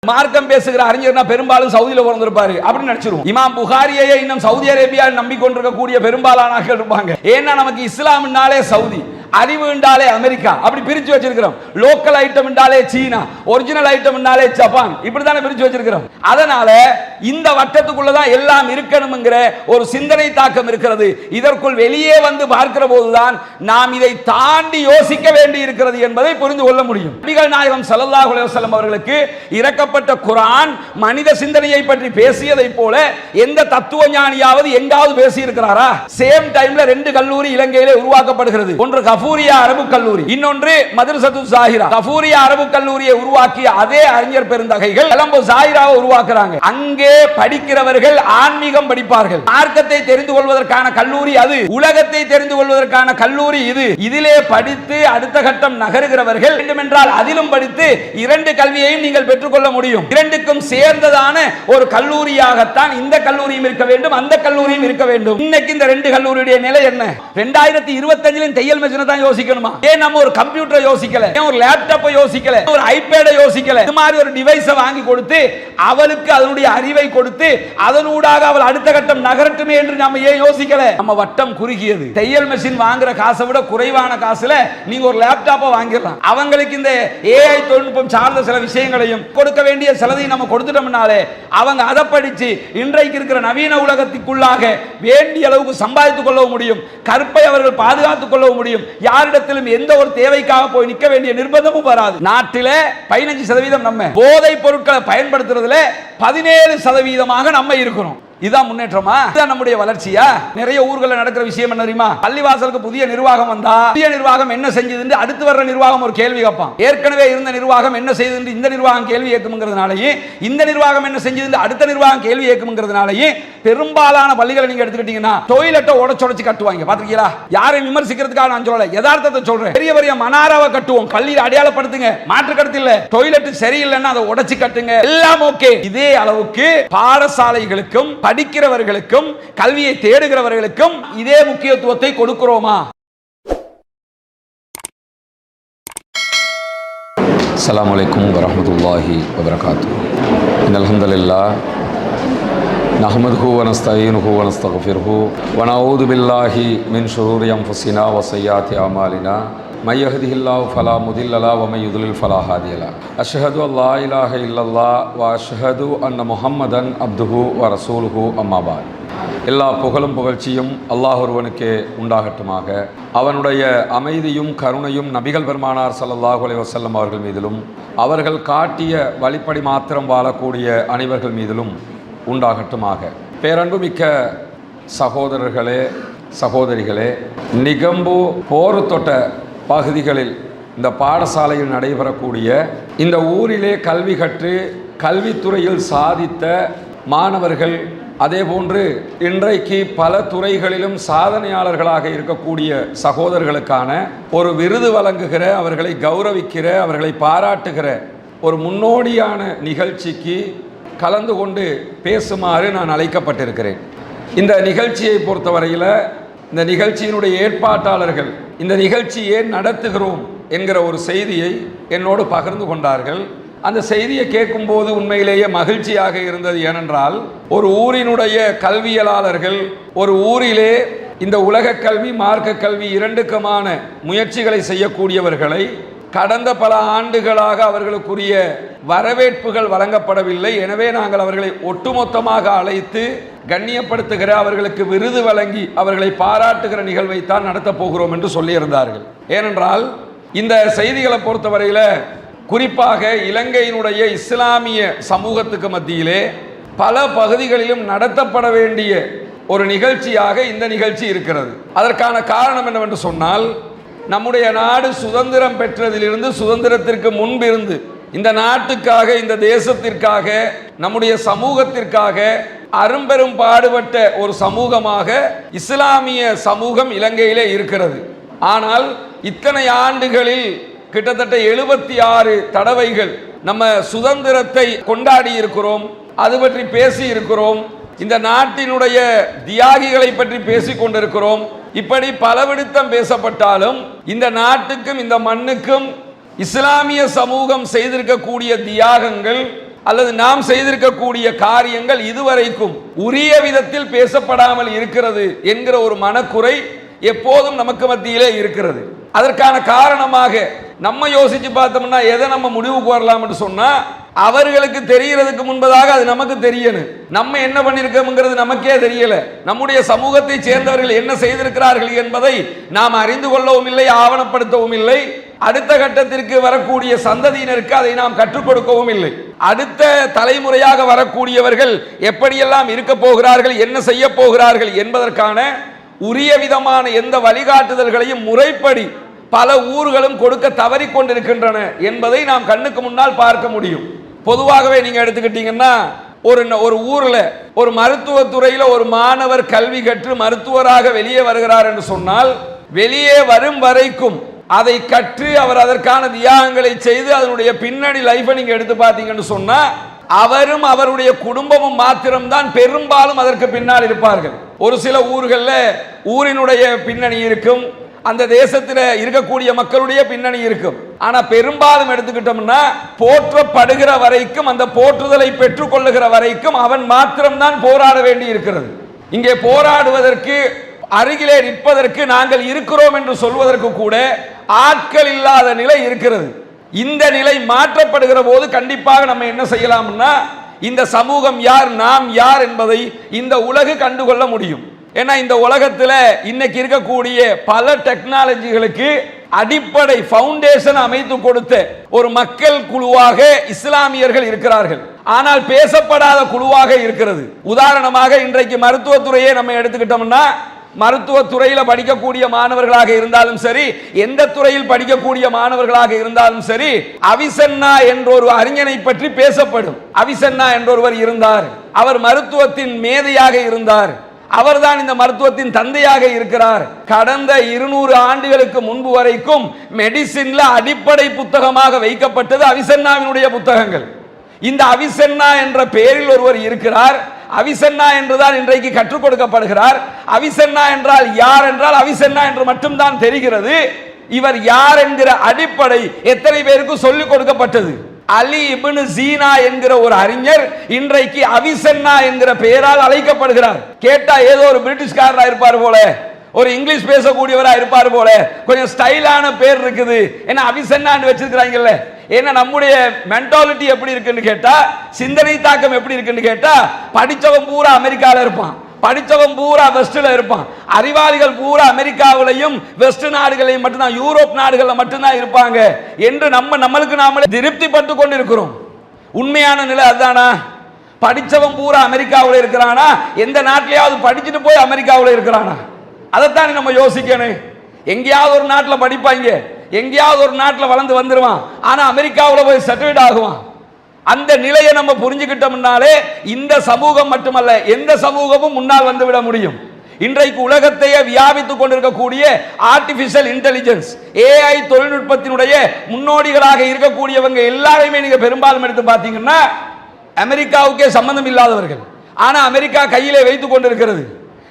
மார்க்கம் பேசுகிற அறிஞர்னா பெரும்பாலும் சவுதியில பிறந்திருப்பாரு அப்படின்னு நினைச்சிருவோம். இமாம் புகாரியை இன்னும் சவுதி அரேபியா நம்பிக்கொண்டிருக்கக்கூடிய பெரும்பாலான இருப்பாங்க. ஏன்னா நமக்கு இஸ்லாம்னாலே சவுதி, அறிவு என்றாலே அமெரிக்கா, அப்படி பிரிச்சு வச்சிருக்கிறோம். லோக்கல் ஐட்டம் என்றாலே சீனா, ஒரிஜினல் ஐட்டம் என்றாலே ஜப்பான், இப்படித்தானே பிரிச்சு வச்சிருக்கிறோம். அதனால இந்த வட்டத்துக்குள்ளதான் எல்லாம் இருக்கணும்ங்கிற ஒரு சிந்தனை தாக்கம் இருக்கிறது. இதற்குள் வெளியே வந்து பார்க்கிற போதுதான் நாம் இதை தாண்டி யோசிக்க வேண்டி இருக்கிறது என்பதை புரிந்து கொள்ள முடியும். நபிகள் நாயகம் ஸல்லல்லாஹு அலைஹி வஸல்லம் அவர்களுக்கு இறக்கப்பட்ட குர்ஆன் மனித சிந்தனையை பற்றி பேசியதை போல எந்த தத்துவ ஞானியாவது எங்காவது பேசி இருக்கிறாரா? சேம் டைம்ல ரெண்டு கல்லூரி இலங்கையிலே உருவாக்கப்படுகிறது. ஒன்று கஃபூரியா அரபு கல்லூரி, இன்னொன்று மதரசத்து ஜாஹிரா. கஃபூரியா அரபு கல்லூரியை உருவாக்கிய அதே அறிஞர் பெருந்தகைகள் கொலம்போ ஜாஹிராவை உருவாக்குறாங்க. அங்கே படிக்கிறவர்கள் ஆன்மீகம் படிப்பார்கள். மார்க்கத்தை தெரிந்து கொள்வதற்கான கல்லூரி அது, உலகத்தை தெரிந்து கொள்வதற்கான கல்லூரி இது. இதிலே படித்து அடுத்த கட்டம் நகருகிறவர்கள் வேண்டுமென்றால் அதிலும் படித்து இரண்டு கல்வியையும் நீங்கள் பெற்றுக்கொள்ள முடியும். இரண்டுக்கும் சேர்ந்ததான ஒரு கல்லூரியாகத்தான் இந்த கல்லூரியும் இருக்க வேண்டும், அந்த கல்லூரியும் இருக்க வேண்டும். இன்னைக்கு இந்த ரெண்டு கல்லூரியுடைய நிலை என்ன? 2025 தையல் மெஷினை தான் யோசிக்கணுமா? ஏன் நம்ம ஒரு கம்ப்யூட்டரை யோசிக்கல? ஏன் ஒரு லேப்டாப்பை யோசிக்கல? ஒரு ஐபேடை யோசிக்கல? இது மாதிரி ஒரு டிவைஸை வாங்கி கொடுத்து அவளுக்கு அதனுடைய அறிவை கொடுத்து அதனூடாக அவள் அடுத்த கட்டம் நகரட்டுமே என்று நம்ம ஏன் யோசிக்கல? நம்ம வட்டம் குறுகியது. தையல் மெஷின் வாங்குற காசை விட குறைவான காசுல நீங்க ஒரு லேப்டாப்பை வாங்கிடலாம். அவங்களுக்கு இந்த ஏஐ தொழில்நுட்பம் சார்ந்த சில விஷயங்களையும் கொடுக்க வேண்டிய சிலதையும் நம்ம கொடுத்துட்டோம்னாலே அவங்க அதை படிச்சு இன்றைக்கு இருக்கிற நவீன உலகத்துக்குள்ளாக வேண்டிய அளவுக்கு சம்பாதித்துக் கொள்ள முடியும். கற்பை அவர்கள் பாதுகாத்துக் கொள்ள முடியும். யாரிடத்திலும் எந்த ஒரு தேவைக்காக போய் நிற்க வேண்டிய நிர்பந்தமும் வராது. நாட்டில 15% நம்ம போதைப் பொருட்களை பயன்படுத்துறதுல 17% நம்ம இருக்கிறோம். இதான் முன்னேற்றமா? இதான் நம்முடைய வளர்ச்சியா? நிறைய ஊர்களில் நடக்கிற விஷயம் என்ன தெரியுமா? பள்ளிவாசலுக்கு புதிய நிர்வாகம் வந்தா புதிய நிர்வாகம் என்ன செஞ்சது அடுத்து வர்ற நிர்வாகம் ஒரு கேள்வி கேட்பான். ஏற்கனவே இருந்த நிர்வாகம் என்ன செய்தது இந்த நிர்வாகம் கேள்வி கேட்கும்ங்கிறதுனாலயே, இந்த நிர்வாகம் என்ன செஞ்சது அடுத்த நிர்வாகம் கேள்வி கேட்கும்ங்கிறதுனாலயே பெரும்பாலான பள்ளிகளை நீங்க எடுத்துக்கிட்டீங்கன்னா டொய்லெட்டை உடைச்சு கட்டுவாங்க. பாத்துக்கீங்களா? யாரையும் விமர்சிக்கிறதுக்காக நான் சொல்லல, யதார்த்தத்தை சொல்றேன். பெரிய பெரிய மனாராவை கட்டுவோம், பள்ளியில் அடையாளப்படுத்துங்க, மாற்று கருத்து இல்ல. டொய்லெட் சரியில்லைன்னா அதை உடைச்சு கட்டுங்க, எல்லாம் ஓகே. இதே அளவுக்கு பாடசாலைகளுக்கும் படிக்கிறவர்களுக்கும் கல்வியை தேடுகிறவர்களுக்கும் இதே முக்கியத்துவத்தை கொடுக்கிறோமா? அஸ்ஸலாமு அலைக்கும் வரஹ்மத்துல்லாஹி வபரகாத்துஹு. இன்னல் ஹம்தலில்லாஹ் நஹ்மதுஹு வ நஸ்தஈனுஹு வ நஸ்தக்ஃபிருஹு வ நஊது பில்லாஹி மின் ஷுரூரி அன்ஃபுஸினா வ ஸய்யிஆத்தி அமாலினா மை யஹ்திஹில்லாஹு ஃபலா முதில்ல லஹு வ மை யுத்லில் ஃபலா ஹாதிய லஹு. அஷ்ஹது அல்லா இலாஹ இல்லல்லாஹ் வ அஷ்ஹது அன்ன முஹம்மதன் அப்துஹு வ ரசூலுஹு அம்மா பஅத். எல்லா புகழும் புகழ்ச்சியும் அல்லாஹ் ஒருவனுக்கே உண்டாகட்டுமாக. அவனுடைய அமைதியும் கருணையும் நபிகள் பெருமானார் ஸல்லல்லாஹு அலைஹி வஸல்லம் அவர்கள் மீதிலும் அவர்கள் காட்டிய வழிப்படி மாத்திரம் வாழக்கூடிய அனைவர்கள் மீதிலும் உண்டாகட்டுமாக. பேரன்பு மிக்க சகோதரர்களே, சகோதரிகளே, நிகம்பு போர் தொட்ட பகுதிகளில் இந்த பாடசாலையில் நடைபெறக்கூடிய இந்த ஊரிலே கல்வி கற்று கல்வித்துறையில் சாதித்த மாணவர்கள், அதே போன்று இன்றைக்கு பல துறைகளிலும் சாதனையாளர்களாக இருக்கக்கூடிய சகோதரர்களுக்கான ஒரு விருது வழங்குகிற, அவர்களை கௌரவிக்கிற, அவர்களை பாராட்டுகிற ஒரு முன்னோடியான நிகழ்ச்சிக்கு கலந்து கொண்டு பேசுமாறு நான் அழைக்கப்பட்டிருக்கிறேன். இந்த நிகழ்ச்சியை பொறுத்தவரையில் இந்த நிகழ்ச்சியினுடைய ஏற்பாட்டாளர்கள் இந்த நிகழ்ச்சி ஏன் நடத்துகிறோம் என்கிற ஒரு செய்தியை என்னோடு பகிர்ந்து கொண்டார்கள். அந்த செய்தியை கேட்கும்போது உண்மையிலேயே மகிழ்ச்சியாக இருந்தது. ஏனென்றால் ஒரு ஊரினுடைய கல்வியலாளர்கள் ஒரு ஊரிலே இந்த உலக கல்வி மார்க்க கல்வி இரண்டுக்குமான முயற்சிகளை செய்யக்கூடியவர்களை கடந்த பல ஆண்டுகளாக அவர்களுக்குரிய வரவேற்புகள் வழங்கப்படவில்லை. எனவே நாங்கள் அவர்களை ஒட்டுமொத்தமாக அழைத்து கண்ணியப்படுத்துகிற, அவர்களுக்கு விருது வழங்கி அவர்களை பாராட்டுகிற நிகழ்வைத்தான் நடத்தப் போகிறோம் என்று சொல்லியிருந்தார்கள். ஏனென்றால் இந்த செய்திகளை பொறுத்தவரையில் குறிப்பாக இலங்கையினுடைய இஸ்லாமிய சமூகத்துக்கு மத்தியிலே பல பகுதிகளிலும் நடத்தப்பட வேண்டிய ஒரு நிகழ்ச்சியாக இந்த நிகழ்ச்சி இருக்கிறது. அதற்கான காரணம் என்னவென்று சொன்னால், நம்முடைய நாடு சுதந்திரம் பெற்றதிலிருந்து சுதந்திரத்திற்கு முன்பிருந்து இந்த நாட்டுக்காக, இந்த தேசத்திற்காக, நம்முடைய சமூகத்திற்காக அரும்பெரும் பாடுபட்ட ஒரு சமூகமாக இஸ்லாமிய சமூகம் இலங்கையிலே இருக்கிறது. ஆனால் இத்தனை ஆண்டுகளில் கிட்டத்தட்ட 76 தடவைகள் நம்ம சுதந்திரத்தை கொண்டாடி இருக்கிறோம், அது பற்றி பேசி இருக்கிறோம், இந்த நாட்டினுடைய தியாகிகளை பற்றி பேசிக் கொண்டிருக்கிறோம். இப்படி பலவிடுத்தம் பேசப்பட்டாலும் இந்த நாட்டுக்கும் இந்த மண்ணுக்கும் இஸ்லாமிய சமூகம் செய்திருக்கக்கூடிய தியாகங்கள், அல்லது நாம் செய்திருக்கக்கூடிய காரியங்கள் இதுவரைக்கும் உரிய விதத்தில் பேசப்படாமல் இருக்கிறது என்கிற ஒரு மனக்குறை எப்போதும் நமக்கு மத்தியிலே இருக்கிறது. அதற்கான காரணமாக நம்ம யோசிச்சு பார்த்தோம்னா எதை நம்ம முடிவுக்கு வரலாம் என்று சொன்னா, அவர்களுக்கு தெரிகிறதுக்கு முன்பதாக அது நமக்கு தெரியணும். நம்ம என்ன பண்ணிருக்கோம்ங்கிறது நமக்கே தெரியல. நம்முடைய சமூகத்தை சேர்ந்தவர்கள் என்ன செய்திருக்கிறார்கள் என்பதை நாம் அறிந்து கொள்ளவும் இல்லை, ஆவணப்படுத்தவும் இல்லை. அடுத்த கட்டத்திற்கு வரக்கூடிய சந்ததியினருக்கு அதை நாம் கற்றுக் கொடுக்கவும் இல்லை. அடுத்த தலைமுறையாக வரக்கூடியவர்கள் எப்படியெல்லாம் இருக்க போகிறார்கள், என்ன செய்ய போகிறார்கள் என்பதற்கான உரிய விதமான எந்த வழிகாட்டுதல்களையும் முறைப்படி பல ஊர்களும் கொடுக்க தவறிக்கொண்டிருக்கின்றன என்பதை நாம் கண்ணுக்கு முன்னால் பார்க்க முடியும். பொதுவாகவே நீங்க எடுத்துக்கிட்டீங்கன்னா, ஒரு ஊர்ல ஒரு மருத்துவத்துறையில ஒரு மாணவர் கல்வி கற்று மருத்துவராக வெளியே வருகிறார் என்று சொன்னால், வெளியே வரும் வரைக்கும் அதை கற்று அவர் அதற்கான தியாகங்களை செய்து அதனுடைய பின்னணி லைஃபை நீங்க எடுத்து பார்த்தீங்கன்னு சொன்னா, அவரும் அவருடைய குடும்பமும் மாத்திரம்தான் பெரும்பாலும் அதற்கு பின்னால் இருப்பார்கள். ஒரு சில ஊர்களில் ஊரினுடைய பின்னணி இருக்கும், அந்த தேசத்தில் இருக்கக்கூடிய மக்களுடைய பின்னணி இருக்கும். ஆனா பெரும்பாலும் எடுத்துக்கிட்டோம்னா, போற்றப்படுகிற வரைக்கும், அந்த போற்றுதலை பெற்றுக் கொள்ளுகிற வரைக்கும் அவன் மாத்திரம்தான் போராட வேண்டி இருக்கிறது. இங்கே போராடுவதற்கு, அருகிலே நிற்பதற்கு நாங்கள் இருக்கிறோம் என்று சொல்வதற்கு கூட ஆட்கள் இல்லாத நிலை இருக்கிறது. இந்த நிலை மாற்றப்படுகிற போது கண்டிப்பாக நம்ம என்ன செய்யலாம்னா, இந்த சமூகம் யார், நாம் யார் என்பதை இந்த உலகு கண்டுகொள்ள முடியும். ஏன்னா இந்த உலகத்தில் இன்னைக்கு இருக்கக்கூடிய பல டெக்னாலஜிகளுக்கு அடிப்படை ஃபவுண்டேஷன் அமைத்து கொடுத்த ஒரு மக்கள் குழுவாக இஸ்லாமியர்கள் இருக்கிறார்கள். ஆனால் பேசப்படாத குழுவாக இருக்கிறது. உதாரணமாக இன்றைக்கு மருத்துவத்துறையை நம்ம எடுத்துக்கிட்டோம்னா, மருத்துவத்துறையில் படிக்கக்கூடிய மாணவர்களாக இருந்தாலும் சரி, எந்த துறையில் படிக்கக்கூடிய மாணவர்களாக இருந்தாலும் சரி, அவிசன்னா என்ற ஒரு அறிஞனை பற்றி பேசப்படும். அவிசன்னா என்றொருவர் இருந்தார், அவர் மருத்துவத்தின் மேதையாக இருந்தார், அவர்தான் இந்த மருத்துவத்தின் தந்தையாக இருக்கிறார். கடந்த 200 ஆண்டுகளுக்கு முன்பு வரைக்கும் மெடிசின்ல அடிப்படை புத்தகமாக வைக்கப்பட்டது அவிசன்னாவினுடைய புத்தகங்கள். இந்த அவிசன்னா என்ற பெயரில் ஒருவர் இருக்கிறார். அவிசன்னா என்றுதான் இன்றைக்கு கற்றுக் கொடுக்கப்படுகிறார். அவிசன்னா என்றால் யார் என்றால் அவிசன்னா என்று மட்டும்தான் தெரிகிறது. இவர் யார் என்கிற அடிப்படை எத்தனை பேருக்கு சொல்லிக் கொடுக்கப்பட்டது? அலி இப்னு சீனா என்கிற ஒரு அறிஞர் இன்றைக்கு அவிசன்னா என்கிற பெயரால் அழைக்கப்படுகிறார். கேட்டா ஏதோ ஒரு பிரிட்டிஷ்காரரா இருப்பார் போல, ஒரு இங்கிலீஷ் பேசக்கூடியவரா இருப்பார் போல, கொஞ்சம் ஸ்டைலான பேர் இருக்குது. ஏன்னா அவிசன்னான்னு வச்சிருக்கிறாங்கல்ல. ஏன்னா நம்முடைய மென்டாலிட்டி எப்படி இருக்குன்னு கேட்டா, சிந்தனை தாக்கம் எப்படி இருக்குன்னு கேட்டா, படிச்சவன் பூரா அமெரிக்கால இருப்பான், படிச்சவன் பூரா வெஸ்ட்ல இருப்பான், அறிவாளிகள் பூரா அமெரிக்காவிலையும் வெஸ்ட் நாடுகளையும் மட்டும்தான், யூரோப் நாடுகளில் மட்டும்தான் இருப்பாங்க என்று நம்மளுக்கு நாமளே திருப்தி பட்டு கொண்டு இருக்கிறோம். உண்மையான நிலை அதுதானா? படிச்சவன் பூரா அமெரிக்காவில் இருக்கிறானா? எந்த நாட்டிலேயாவது படிச்சுட்டு போய் அமெரிக்காவில் இருக்கிறானா? அதைத்தான் நம்ம யோசிக்கணும். எங்கேயாவது ஒரு நாட்டில் படிப்பாங்க, எங்கேயாவது ஒரு நாட்டில் வளர்ந்து வந்துருவான், ஆனா அமெரிக்காவில் போய் செட்டில்ட் ஆகுவான். அந்த நிலையை நம்ம புரிஞ்சுக்கிட்டோம்னாலே இந்த சமூகம் மட்டுமல்ல, எந்த சமூகமும் முன்னால் வந்துவிட முடியும். இன்றைக்கு உலகத்தையே வியாபித்துக் கொண்டிருக்கக்கூடிய ஆர்டிபிஷியல் இன்டெலிஜென்ஸ், ஏஐ தொழில்நுட்பத்தினுடைய முன்னோடிகளாக இருக்கக்கூடியவங்க எல்லாரையுமே நீங்க பெரும்பாலும் எடுத்து பார்த்தீங்கன்னா அமெரிக்காவுக்கே சம்பந்தம் இல்லாதவர்கள். ஆனா அமெரிக்கா கையிலே வைத்துக் கொண்டிருக்கிறது.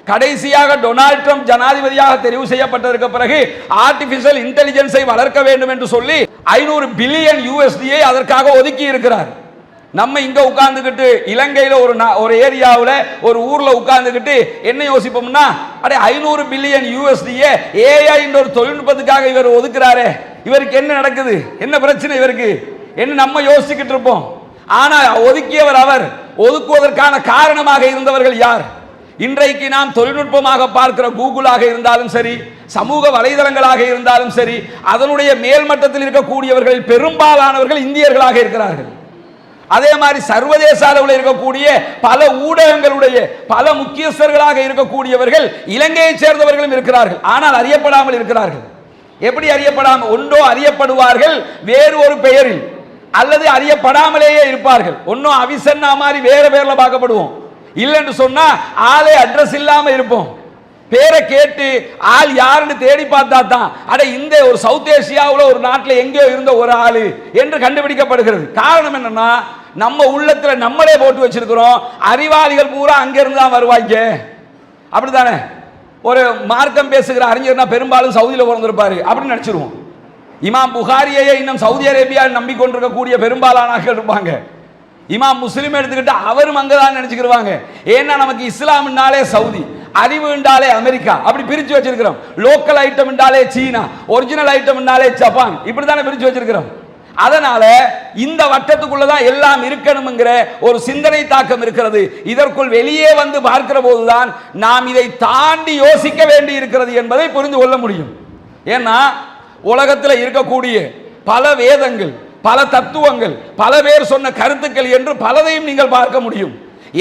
கடைசியாக டொனால்ட் ட்ரம்ப் ஜனாதிபதியாக தெரிவு செய்யப்பட்டதற்கு பிறகு ஆர்டிபிஷியல் இன்டெலிஜென்ஸை வளர்க்க வேண்டும் என்று சொல்லி 500 பில்லியன் USD அதற்காக ஒதுக்கி இருக்கிறார். நம்ம இங்க உட்கார்ந்துகிட்டு இலங்கையில ஒரு ஏரியாவில் ஒரு ஊர்ல உட்கார்ந்துகிட்டு என்ன யோசிப்போம்னா, அடே 500 பில்லியன் USD ஏஐ என்ற ஒரு தொழில்நுட்பத்துக்காக இவர் ஒதுக்குறாரே, இவருக்கு என்ன நடக்குது, என்ன பிரச்சனை இவருக்கு என்ன நம்ம யோசிச்சுக்கிட்டு இருப்போம். ஆனா ஒதுக்கியவர் அவர். ஒதுக்குவதற்கான காரணமாக இருந்தவர்கள் யார்? இன்றைக்கு நாம் தொழில்நுட்பமாக பார்க்கிற கூகுளாக இருந்தாலும் சரி, சமூக வலைதளங்களாக இருந்தாலும் சரி, அதனுடைய மேல்மட்டத்தில் இருக்கக்கூடியவர்கள் பெரும்பாலானவர்கள் இந்தியர்களாக இருக்கிறார்கள். அதே மாதிரி சர்வதேச அளவில் இருக்கக்கூடிய பல ஊடகங்களுடைய பல முக்கியஸ்தர்களாக இருக்கக்கூடியவர்கள் இலங்கையை சேர்ந்தவர்களும் இருக்கிறார்கள். ஆனால் அறியப்படாமல் இருக்கிறார்கள். எப்படி அறியப்படாமல்? ஒன்றோ அறியப்படுவார்கள் வேறு ஒரு பெயரில், அல்லது அறியப்படாமலேயே இருப்பார்கள். ஒன்னும் அவிசன்னா மாதிரி வேற பேர்ல பார்க்கப்படுவோம், இல்லைன்னு சொன்னா ஆளே அட்ரஸ் இல்லாம இருப்போம். பேரை கேட்டு ஆள் யாருன்னு தேடி பார்த்தா தான் அட இந்த ஒரு சவுத் ஏசியாவில் ஒரு நாட்டில் எங்கேயோ இருந்த ஒரு ஆளு என்று கண்டுபிடிக்கப்படுகிறது. காரணம் என்னன்னா, நம்ம உள்ளத்துல நம்மளே போட்டு வச்சிருக்கிறோம், அறிவாளிகள் பூரா அங்கிருந்து தான் வருவாங்க. அப்படித்தானே? ஒரு மார்க்கம் பேசுகிற அறிஞர்னா பெரும்பாலும் சவுதியில் பிறந்திருப்பாரு அப்படின்னு நினைச்சிருவோம். இமாம் புகாரியை இன்னும் சவுதி அரேபியா நம்பிக்கொண்டிருக்கக்கூடிய பெரும்பாலான ஆட்கள் இருப்பாங்க. இமாம் முஸ்லிம் எடுத்துக்கிட்டு அவரும் அங்கதான் நினைச்சுக்கிடுவாங்க. ஏன்னா நமக்கு இஸ்லாம்னாலே சவுதி, அறிவு என்றாலே அமெரிக்கா, அப்படி பிரிச்சு வச்சிருக்கிறோம். லோக்கல் ஐட்டம் என்றாலே சீனா, ஒரிஜினல் ஐட்டம் என்றாலே ஜப்பான், இப்படித்தானே பிரிச்சு வச்சிருக்கிறோம். அதனால இந்த வட்டத்துக்குள்ளதான் எல்லாம் இருக்கணும்ங்கிற ஒரு சிந்தனை தாக்கம் இருக்கிறது. இதற்குள் வெளியே வந்து பார்க்கிற போதுதான் நாம் இதை தாண்டி யோசிக்க வேண்டி இருக்கிறது என்பதை புரிந்து கொள்ள முடியும். ஏன்னா உலகத்தில் இருக்கக்கூடிய பல வேதங்கள், பல தத்துவங்கள், பல பேர் சொன்ன கருத்துக்கள் என்று பலதையும் நீங்கள் பார்க்க முடியும்.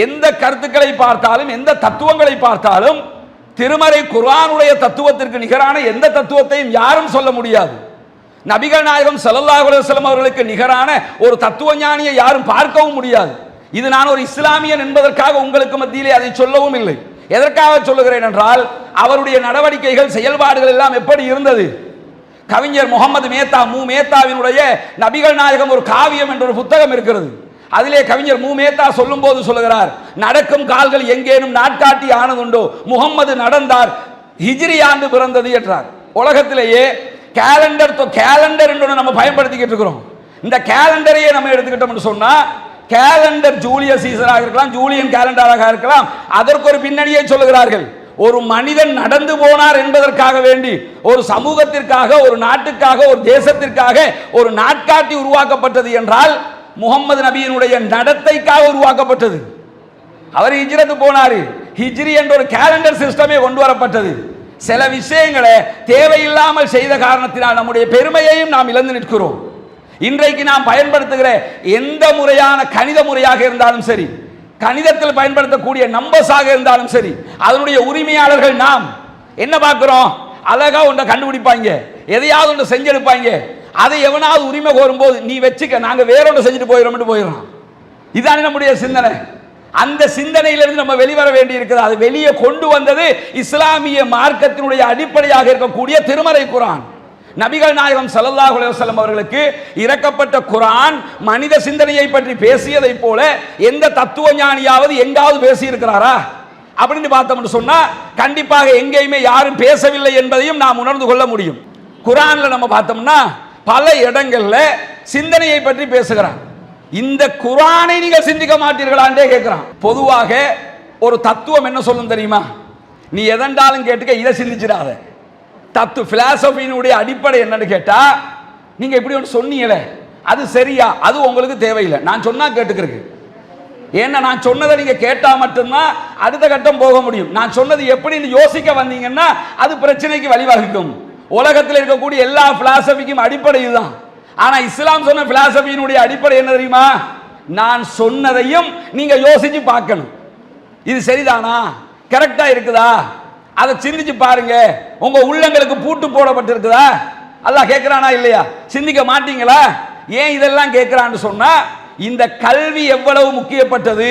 எந்த கருத்துக்களை பார்த்தாலும், எந்த தத்துவங்களை பார்த்தாலும் திருமறை குர்ஆனுடைய தத்துவத்திற்கு நிகரான எந்த தத்துவத்தையும் யாரும் சொல்ல முடியாது. நபிகள் நாயகம் ஸல்லல்லாஹு அலைஹி வஸல்லம் அவர்களுக்கு நிகரான ஒரு தத்துவ ஞானியை யாரும் பார்க்கவும் முடியாது. இது நான் ஒரு இஸ்லாமியன் என்பதற்காக உங்களுக்கு மத்தியிலே அதை சொல்லவும் இல்லை. எதற்காக சொல்லுகிறேன் என்றால், அவருடைய நடவடிக்கைகள், செயல்பாடுகள் எல்லாம் எப்படி இருந்தது. கவிஞர் முகமது மேத்தா, மேத்தாவினுடைய நபிகள் நாயகம் ஒரு காவியம் என்ற ஒரு புத்தகம் இருக்கிறது. அதிலே கவிஞர் மேத்தா சொல்லும் போது சொல்லுகிறார், நடக்கும் கால்கள் எங்கேனும் நாட்காட்டி ஆனதுண்டோ, முகம்மது நடந்தார், ஹிஜ்ரி ஆண்டு பிறந்தது என்றார். உலகத்திலேயே கேலண்டர் என்று நம்ம பயன்படுத்திக்கிட்டு இருக்கிறோம். இந்த கேலண்டரையே நம்ம எடுத்துக்கிட்டோம்னு சொன்னா, கேலண்டர் ஜூலியஸ் சீசராக இருக்கலாம், ஜூலியன் கேலண்டராக இருக்கலாம், அதற்கு ஒரு பின்னணியை சொல்லுகிறார்கள். ஒரு மனிதன் நடந்து போனார் என்பதற்காக வேண்டி, ஒரு சமூகத்திற்காக, ஒரு நாட்டுக்காக, ஒரு தேசத்திற்காக ஒரு நாட்காட்டி உருவாக்கப்பட்டது என்றால் முகமது நபியினுடைய நடத்தைக்காக உருவாக்கப்பட்டது. அவர் ஹிஜ்ரத்து போனாரு, ஹிஜ்ரி என்ற ஒரு கேலண்டர் சிஸ்டமே கொண்டு வரப்பட்டது. சில விஷயங்களை தேவையில்லாமல் செய்த காரணத்தினால் நம்முடைய பெருமையையும் நாம் இழந்து நிற்கிறோம். இன்றைக்கு நாம் பயன்படுத்துகிற எந்த முறையான கணித முறையாக இருந்தாலும் சரி, கணிதத்தில் பயன்படுத்தக்கூடிய நம்பர்ஸாக இருந்தாலும் சரி, அதனுடைய உரிமையாளர்கள் நாம். என்ன பார்க்கிறோம், அழகா ஒன்றை கண்டுபிடிப்பாங்க, எதையாவது ஒன்று செஞ்செடுப்பாங்க, அதை எவனாவது உரிமை கோரும்போது நீ வச்சுக்க, நாங்க வேற ஒன்று செஞ்சுட்டு போயிடறோம். இதானே நம்முடைய சிந்தனை. அந்த சிந்தனையிலிருந்து நம்ம வெளிவர வேண்டி இருக்குது. அது வெளியே கொண்டு வந்தது இஸ்லாமிய மார்க்கத்தினுடைய அடிப்படையாக இருக்கக்கூடிய திருமறை குர்ஆன். நபிகள் நாயகம் ஸல்லல்லாஹு அலைஹி வஸல்லம் அவர்களுக்கு இறக்கப்பட்ட குர்ஆன் மனித சிந்தனையை பற்றி பேசியதை போல எந்த தத்துவ ஞானியாவது எங்காவது பேசி இருக்கிறாரா அப்படின்னு பார்த்தோம்னு சொன்னா, கண்டிப்பாக எங்கேயுமே யாரும் பேசவில்லை என்பதையும் நாம் உணர்ந்து கொள்ள முடியும். குர்ஆன்ல நம்ம பார்த்தோம்னா பல இடங்கள்ல சிந்தனையை பற்றி பேசுகிறான். இந்த குர்ஆனை நீங்கள் சிந்திக்க மாட்டீர்களான்றே கேட்கிறான். பொதுவாக ஒரு தத்துவம் என்ன சொல்லும் தெரியுமா, நீ எதென்றாலும் கேட்டுக்க, இதை சிந்திச்சிடாத. பிலாசபியினுடைய அடிப்படை என்னன்னு கேட்டா, நீங்க இப்படி ஒன்று சொன்னீங்களே அது சரியா, அது உங்களுக்கு தேவையில்லை, நான் சொன்னா கேட்டுக்கிறதுக்கு. ஏன்னா நான் சொன்னதை நீங்க கேட்டா மட்டும்தான் அடுத்த கட்டம் போக முடியும். நான் சொன்னது எப்படின்னு யோசிக்க வந்தீங்கன்னா அது பிரச்சனைக்கு வழிவகுக்கும். உலகத்தில் இருக்கக்கூடிய எல்லா பிலாசபிக்கும் அடிப்படை இதுதான். ஆனா இஸ்லாம் சொன்ன பிலாசபியினுடைய அடிப்படை என்ன தெரியுமா, நான் சொன்னதையும் நீங்க யோசிச்சு பார்க்கணும். இது சரிதானா, கரெக்டா இருக்குதா, அதை சிந்திச்சு பாருங்க. உங்க உள்ளங்களுக்கு பூட்டு போடப்பட்டிருக்குதா, அல்லாஹ் கேட்கிறானா இல்லையா, சிந்திக்க மாட்டீங்களா? ஏன் இதெல்லாம் கேட்கிறான்னு சொன்னா, இந்த கல்வி எவ்வளவு முக்கியப்பட்டது,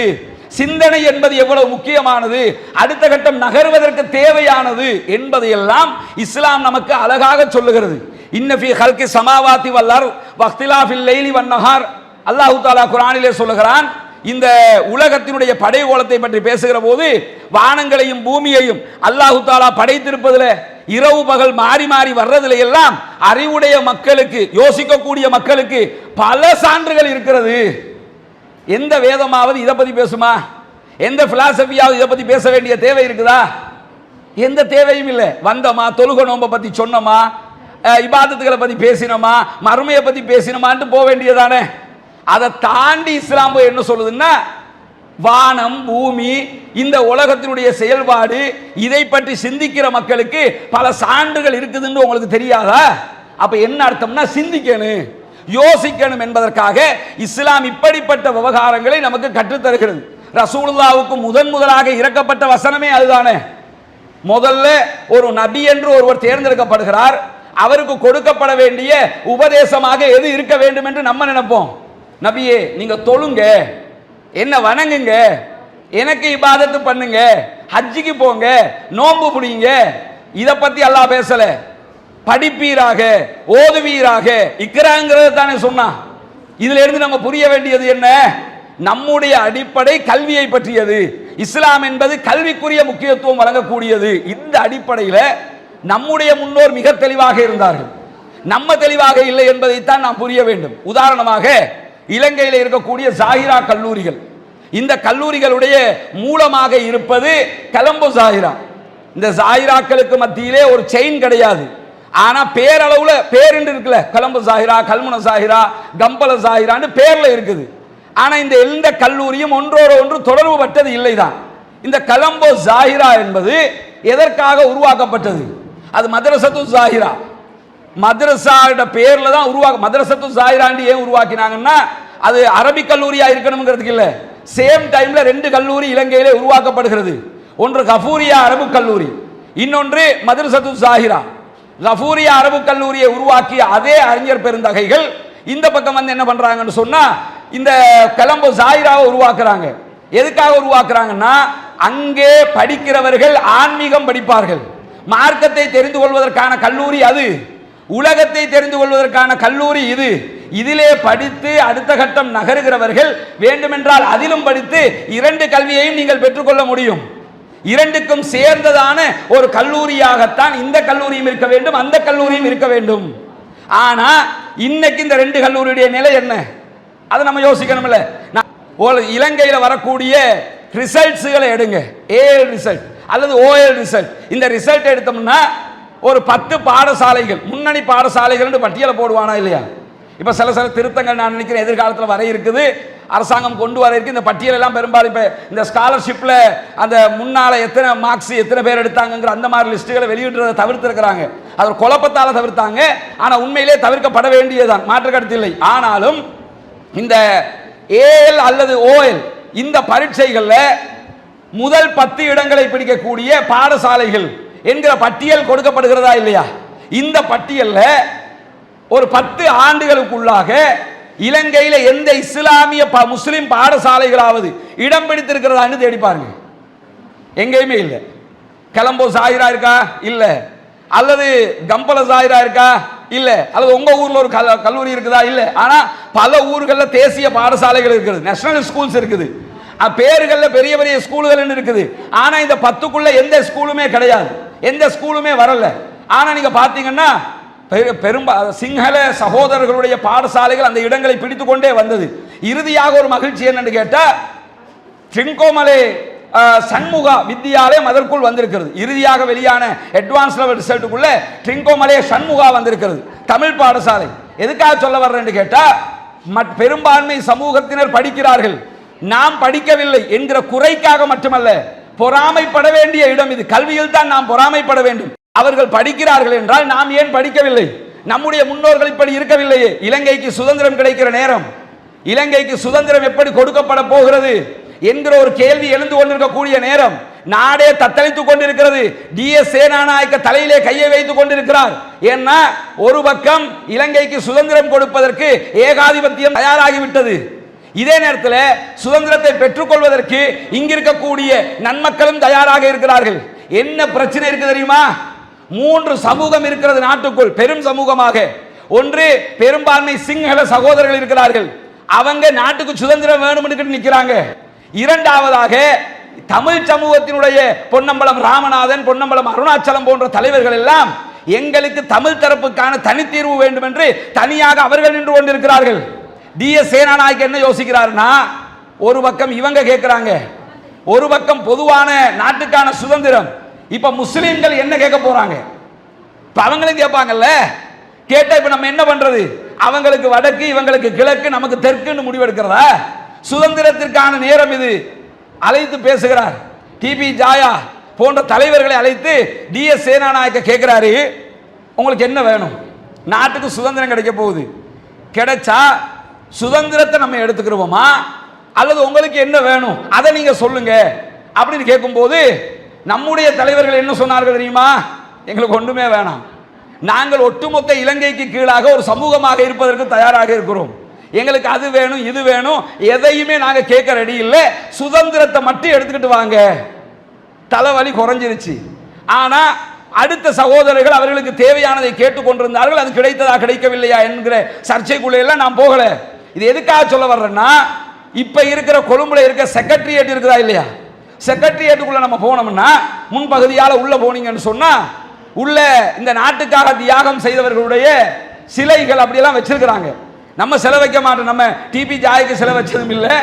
சிந்தனை என்பது எவ்வளவு முக்கியமானது, அடுத்த கட்டம் நகர்வதற்கு தேவையானது என்பதையெல்லாம் இஸ்லாம் நமக்கு அழகாக சொல்லுகிறது. இன்னஃபி ஹல்கி சமாவாத்தி வல்லர் வக்திலாஃபில் லைலி வன்னஹார், அல்லாஹ் தஆலா குர்ஆனிலே சொல்லுகிறான். இந்த உலகத்தினுடைய படைகோலத்தை பற்றி பேசுகிற போது, வானங்களையும் பூமியையும் அல்லாஹ் தஆலா படைத்திருப்பதில் இரவு பகல் மாறி மாறி வர்றதுல எல்லாம் அறிவுடைய மக்களுக்கு, யோசிக்கக்கூடிய மக்களுக்கு பல சான்றுகள் இருக்கிறது. எந்த வேதமாவது இதை பத்தி பேசுமா, எந்த பிலாசபியாவது இதை பத்தி பேச வேண்டிய தேவை இருக்குதா? எந்த தேவையும் இல்லை. வந்தமா, தொழுக நோம்ப பத்தி சொன்னமா, இபாதத்துகளை பத்தி பேசினோமா, மறுமையை பத்தி பேசினோமான்ட்டு போக வேண்டியதானே. அதை தாண்டி இஸ்லாம் என்ன சொல்லுதுன்னா, வானம் பூமி இந்த உலகத்தினுடைய செயல்பாடு இதை பற்றி சிந்திக்கிற மக்களுக்கு பல சான்றுகள் இருக்குதுன்னு உங்களுக்கு தெரியாதா? அப்ப என்ன அர்த்தம்னா, சிந்திக்கணும், யோசிக்கணும் என்பதற்காக இஸ்லாம் இப்படிப்பட்ட விவகாரங்களை நமக்கு கற்றுத்தருகிறது. ரசூலுல்லாஹ்வுக்கு முதலாக இறக்கப்பட்ட வசனமே அதுதானே. முதல்ல ஒரு நபி என்று ஒருவர் தேர்ந்தெடுக்கப்படுகிறார், அவருக்கு கொடுக்கப்பட வேண்டிய உபதேசமாக எது இருக்க வேண்டும் என்று நம்ம நினைப்போம். நபியே நீங்க தொழுங்க, என்ன வணங்குங்க, எனக்கு இபாதத்து பண்ணுங்க, ஹஜ்ஜிக்கு போங்க, நோன்பு பிடிங்க, இதை பத்தி அல்லாஹ் பேசல. படிப்பீராக, ஓதுவீராக, இக்ராங்கிறத தானே சொன்னா. இதுல இருந்து நம்ம புரிய வேண்டியது என்ன, நம்முடைய அடிப்படை கல்வியை பற்றியது. இஸ்லாம் என்பது கல்விக்குரிய முக்கியத்துவம் வழங்கக்கூடியது. இந்த அடிப்படையில் நம்முடைய முன்னோர் மிக தெளிவாக இருந்தார்கள். நம்ம தெளிவாக இல்லை என்பதைத்தான் நாம் புரிய வேண்டும். உதாரணமாக இலங்கையில் இருக்கக்கூடிய ஜாகிரா கல்லூரிகள். இந்த கல்லூரிகளுடைய மூலமாக இருப்பது கலம்போ ஜாகிரா. இந்த ஜாகிராக்களுக்கு மத்தியிலே ஒரு செயின் கிடையாது. ஆனா பேரளவுல பேருண்டு இருக்குல்ல, கலம்போ ஜாகிரா, கல்முன ஜாகிரா, கம்பல ஜாகிரான்னு பேர்ல இருக்குது. ஆனா இந்த எந்த கல்லூரியும் ஒன்றோடு ஒன்று தொடர்பு பட்டது இல்லைதான். இந்த கலம்போ ஜாகிரா என்பது எதற்காக உருவாக்கப்பட்டது? அது மதரசத்து ஜாகிரா, மதரசாவோட பேர்ல தான் மதரசத்து ஜாகிராண்டி ஏன் உருவாக்கினாங்கன்னா, அது அரபி கல்லூரியா இருக்கணும்ங்கிறதுக்கு இல்ல. சேம் டைம்ல ரெண்டு கல்லூரி இலங்கையிலே உருவாக்கப்படுகிறது. ஒன்று கஃபூரியா அரபு கல்லூரி, இன்னொன்று மதரசத்து ஜாகிரா. கஃபூரியா அரபு கல்லூரியை உருவாக்கிய அதே அறிஞர் பெருந்தகைகள் இந்த பக்கம் வந்து என்ன பண்றாங்கன்னு சொன்னா, இந்த கலம்போ ஜாகிராவை உருவாக்குறாங்க. எதுக்காக உருவாக்குறாங்கன்னா, அங்கே படிக்கிறவர்கள் ஆன்மீகம் படிப்பார்கள், மார்க்கத்தை தெரிந்து கொள்வதற்கான கல்லூரி அது, உலகத்தை தெரிந்து கொள்வதற்கான கல்லூரி இது. இதிலே படித்து அடுத்த கட்டம் நகருகிறவர்கள் வேண்டுமென்றால் அதிலும் படித்து இரண்டு கல்வியையும் நீங்கள் பெற்றுக்கொள்ள முடியும். இரண்டுக்கும் சேர்ந்ததான ஒரு கல்லூரியாகத்தான் இந்த கல்லூரியும் இருக்க வேண்டும், அந்த கல்லூரியும் இருக்க வேண்டும். ஆனா இன்னைக்கு இந்த ரெண்டு கல்லூரியுடைய நிலை என்ன, அதை நம்ம யோசிக்கணும்ல. இலங்கையில் வரக்கூடிய ரிசல்ட்ஸ்களை எடுங்க, ஏஎல் ரிசல்ட் அல்லது ஓஎல் ரிசல்ட். இந்த ரிசல்ட் எடுத்தோம்னா ஒரு 10 பாடசாலைகள், முன்னணி பாடசாலைகள் பட்டியலை போடுவானா இல்லையா? இப்ப சில திருத்தங்கள் நான் நினைக்கிறேன் எதிர்காலத்தில் வர இருக்குது, அரசாங்கம் கொண்டு வர இருக்கு. இந்த பட்டியல் எல்லாம் பெரும்பாலும் இப்ப இந்த ஸ்காலர்ஷிப்ல அந்த முன்னால எத்தனை மார்க்ஸ் எத்தனை பேர் எடுத்தாங்கிற அந்த மாதிரி லிஸ்ட்டுகளை வெளியிடுறதை தவிர்த்து இருக்கிறாங்க. அது குழப்பத்தால தவிர்த்தாங்க. ஆனா உண்மையிலே தவிர்க்கப்பட வேண்டியதுதான், மாற்று கருத்து இல்லை. ஆனாலும் இந்த ஏஎல் அல்லது ஓஎல் இந்த பரீட்சைகள்ல முதல் 10 இடங்களை பிடிக்கக்கூடிய பாடசாலைகள் என்கிற பட்டியல் கொடுக்கப்படுகிறதா இல்லையா? இந்த பட்டியல்ல ஒரு 10 ஆண்டுகளுக்குள்ளாக இலங்கையில எந்த இஸ்லாமிய முஸ்லிம் பாடசாலைகளாவது இடம் பிடித்திருக்கிறதான்னு தேடி பாருங்க. எங்கேயுமே இல்லை. கலம்போ ஜாகிரா இருக்கா? இல்ல. அல்லது கம்பல ஜாகிரா இருக்கா? இல்ல. அல்லது உங்க ஊர்ல ஒரு கல்லூரி இருக்குதா? இல்ல. ஆனா பல ஊர்களில் தேசிய பாடசாலைகள் இருக்குது, நேஷனல் ஸ்கூல்ஸ் இருக்குது, பேருகள்ல பெரிய பெரிய ஸ்கூல்கள் இருக்குது. ஆனா இந்த 10க்குள்ள எந்த ஸ்கூலுமே கிடையாது, எந்த ஸ்கூலுமே வரல. ஆனா நீங்க பாத்தீங்கன்னா சிங்கள சகோதரர்களுடைய பாடசாலைகள் அந்த இடங்களை பிடித்துக் கொண்டே வந்தது. இறுதியாக ஒரு மகிழ்ச்சி என்னன்னு கேட்டா, ட்ரிங்கோமலே சண்முகா வித்யாலயம் அதற்குள் வந்திருக்கிறது. இறுதியாக வெளியான அட்வான்ஸ் லெவல் ரிசல்ட்டுக்குள்ள ட்ரிங்கோமலே சண்முகா வந்திருக்கிறது, தமிழ் பாடசாலை. எதுக்காக சொல்ல வர்றேன்னு கேட்டா, பெரும்பான்மை சமூகத்தினர் படிக்கிறார்கள், நாம் படிக்கவில்லை என்கிற குறைக்காக மட்டுமல்ல, பொறாமைப்பட வேண்டிய இடம் இது. கல்வியில் தான் நாம் பொறாமைப்பட வேண்டும். அவர்கள் படிக்கிறார்கள் என்றால் நாம் ஏன் படிக்கவில்லை? நம்முடைய முன்னோர்கள் இப்படி இருக்கவில்லையே. இலங்கைக்கு சுதந்திரம் கிடைக்கிற நேரம், இலங்கைக்கு சுதந்திரம் எப்படி கொடுக்கப்பட போகிறது என்கிற ஒரு கேள்வி எழுந்து கொண்டிருக்கக்கூடிய நேரம், நாடே தத்தளித்துக் கொண்டிருக்கிறது. டிஎஸ் சேனாநாயக்க தலையிலே கையை வைத்துக் கொண்டிருக்கிறார். ஏன்னா ஒரு பக்கம் இலங்கைக்கு சுதந்திரம் கொடுப்பதற்கு ஏகாதிபத்தியம் தயாராகிவிட்டது. இதே நேரத்தில் சுதந்திரத்தை பெற்றுக்கொள்வதற்கு இங்கிருக்கக்கூடிய நன்மக்களும் தயாராக இருக்கிறார்கள். என்ன பிரச்சனை இருக்கு தெரியுமா? 3 சமூகம் இருக்கிறது நாட்டுக்குள், பெரும் சமூகமாக. ஒன்று, பெரும்பான்மை சிங்கள சகோதரர்கள் இருக்கிறார்கள், அவங்க நாட்டுக்கு சுதந்திரம் வேணும் நிற்கிறாங்க. இரண்டாவதாக தமிழ் சமூகத்தினுடைய பொன்னம்பலம் ராமநாதன், பொன்னம்பலம் அருணாச்சலம் போன்ற தலைவர்கள் எல்லாம் எங்களுக்கு தமிழ் தரப்புக்கான தனித்தீர்வு வேண்டும் என்று தனியாக அவர்கள் நின்று கொண்டிருக்கிறார்கள். டிஎஸ் சேனாநாயக்க என்ன யோசிக்கிறார்னா, ஒரு பக்கம் இவங்க கேட்கிறாங்க, ஒரு பக்கம் பொதுவான நாட்டுக்கான சுதந்திரம். இப்ப முஸ்லிம்கள் என்ன கேட்க போறாங்க? இப்ப அவங்களும் கேட்பாங்கல்ல. கேட்டா இப்ப நம்ம என்ன பண்றது? அவங்களுக்கு வடக்கு, இவங்களுக்கு கிழக்கு, நமக்கு தெற்குன்னு முடிவெடுக்கிறதா? சுதந்திரத்திற்கான நேரம் இது. அழைத்து பேசுகிறார். டிபி ஜாயா போன்ற தலைவர்களை அழைத்து டிஎஸ் சேனாநாயக்க கேட்கிறாரு, உங்களுக்கு என்ன வேணும்? நாட்டுக்கு சுதந்திரம் கிடைக்க போகுது, கிடைச்சா சுதந்திரத்தை நம்ம எடுத்துக்கிறோமா, அல்லது உங்களுக்கு என்ன வேணும் அதை நீங்க சொல்லுங்க அப்படின்னு கேட்கும்போது, நம்முடைய தலைவர்கள் என்ன சொன்னார்கள் தெரியுமா? எங்களுக்கு ஒன்றுமே வேணாம், நாங்கள் ஒட்டுமொத்த இலங்கைக்கு கீழாக ஒரு சமூகமாக இருப்பதற்கு தயாராக இருக்கிறோம், எங்களுக்கு அது வேணும் இது வேணும் எதையுமே நாங்க கேட்க ரெடி இல்லை, சுதந்திரத்தை மட்டும் எடுத்துக்கிட்டு வாங்க. தலைவலி குறைஞ்சிருச்சு. ஆனா அடுத்த சகோதரர்கள் அவர்களுக்கு தேவையானதை கேட்டுக்கொண்டிருந்தார்கள். அது கிடைத்ததா கிடைக்கவில்லையா என்கிற சர்ச்சைக்குள்ள எல்லாம் நான் போகல. இது எதுக்காக சொல்ல வர்றேன்னா, இப்ப இருக்கிற கொழும்புல இருக்க செக்ரட்டரியேட் இருக்குதா இல்லையா? செக்ரட்டரியேட்டுக்குள்ள நம்ம போனோம்னா, முன்பகுதியால உள்ள போனீங்கன்னு சொன்னா, உள்ள இந்த நாட்டுக்காக தியாகம் செய்தவர்களுடைய சிலைகள் அப்படியெல்லாம் வச்சிருக்கிறாங்க. நம்ம சிலை வைக்க மாட்டோம். நம்ம டிபி ஜாய்க்கு சிலை வச்சதும் இல்லை,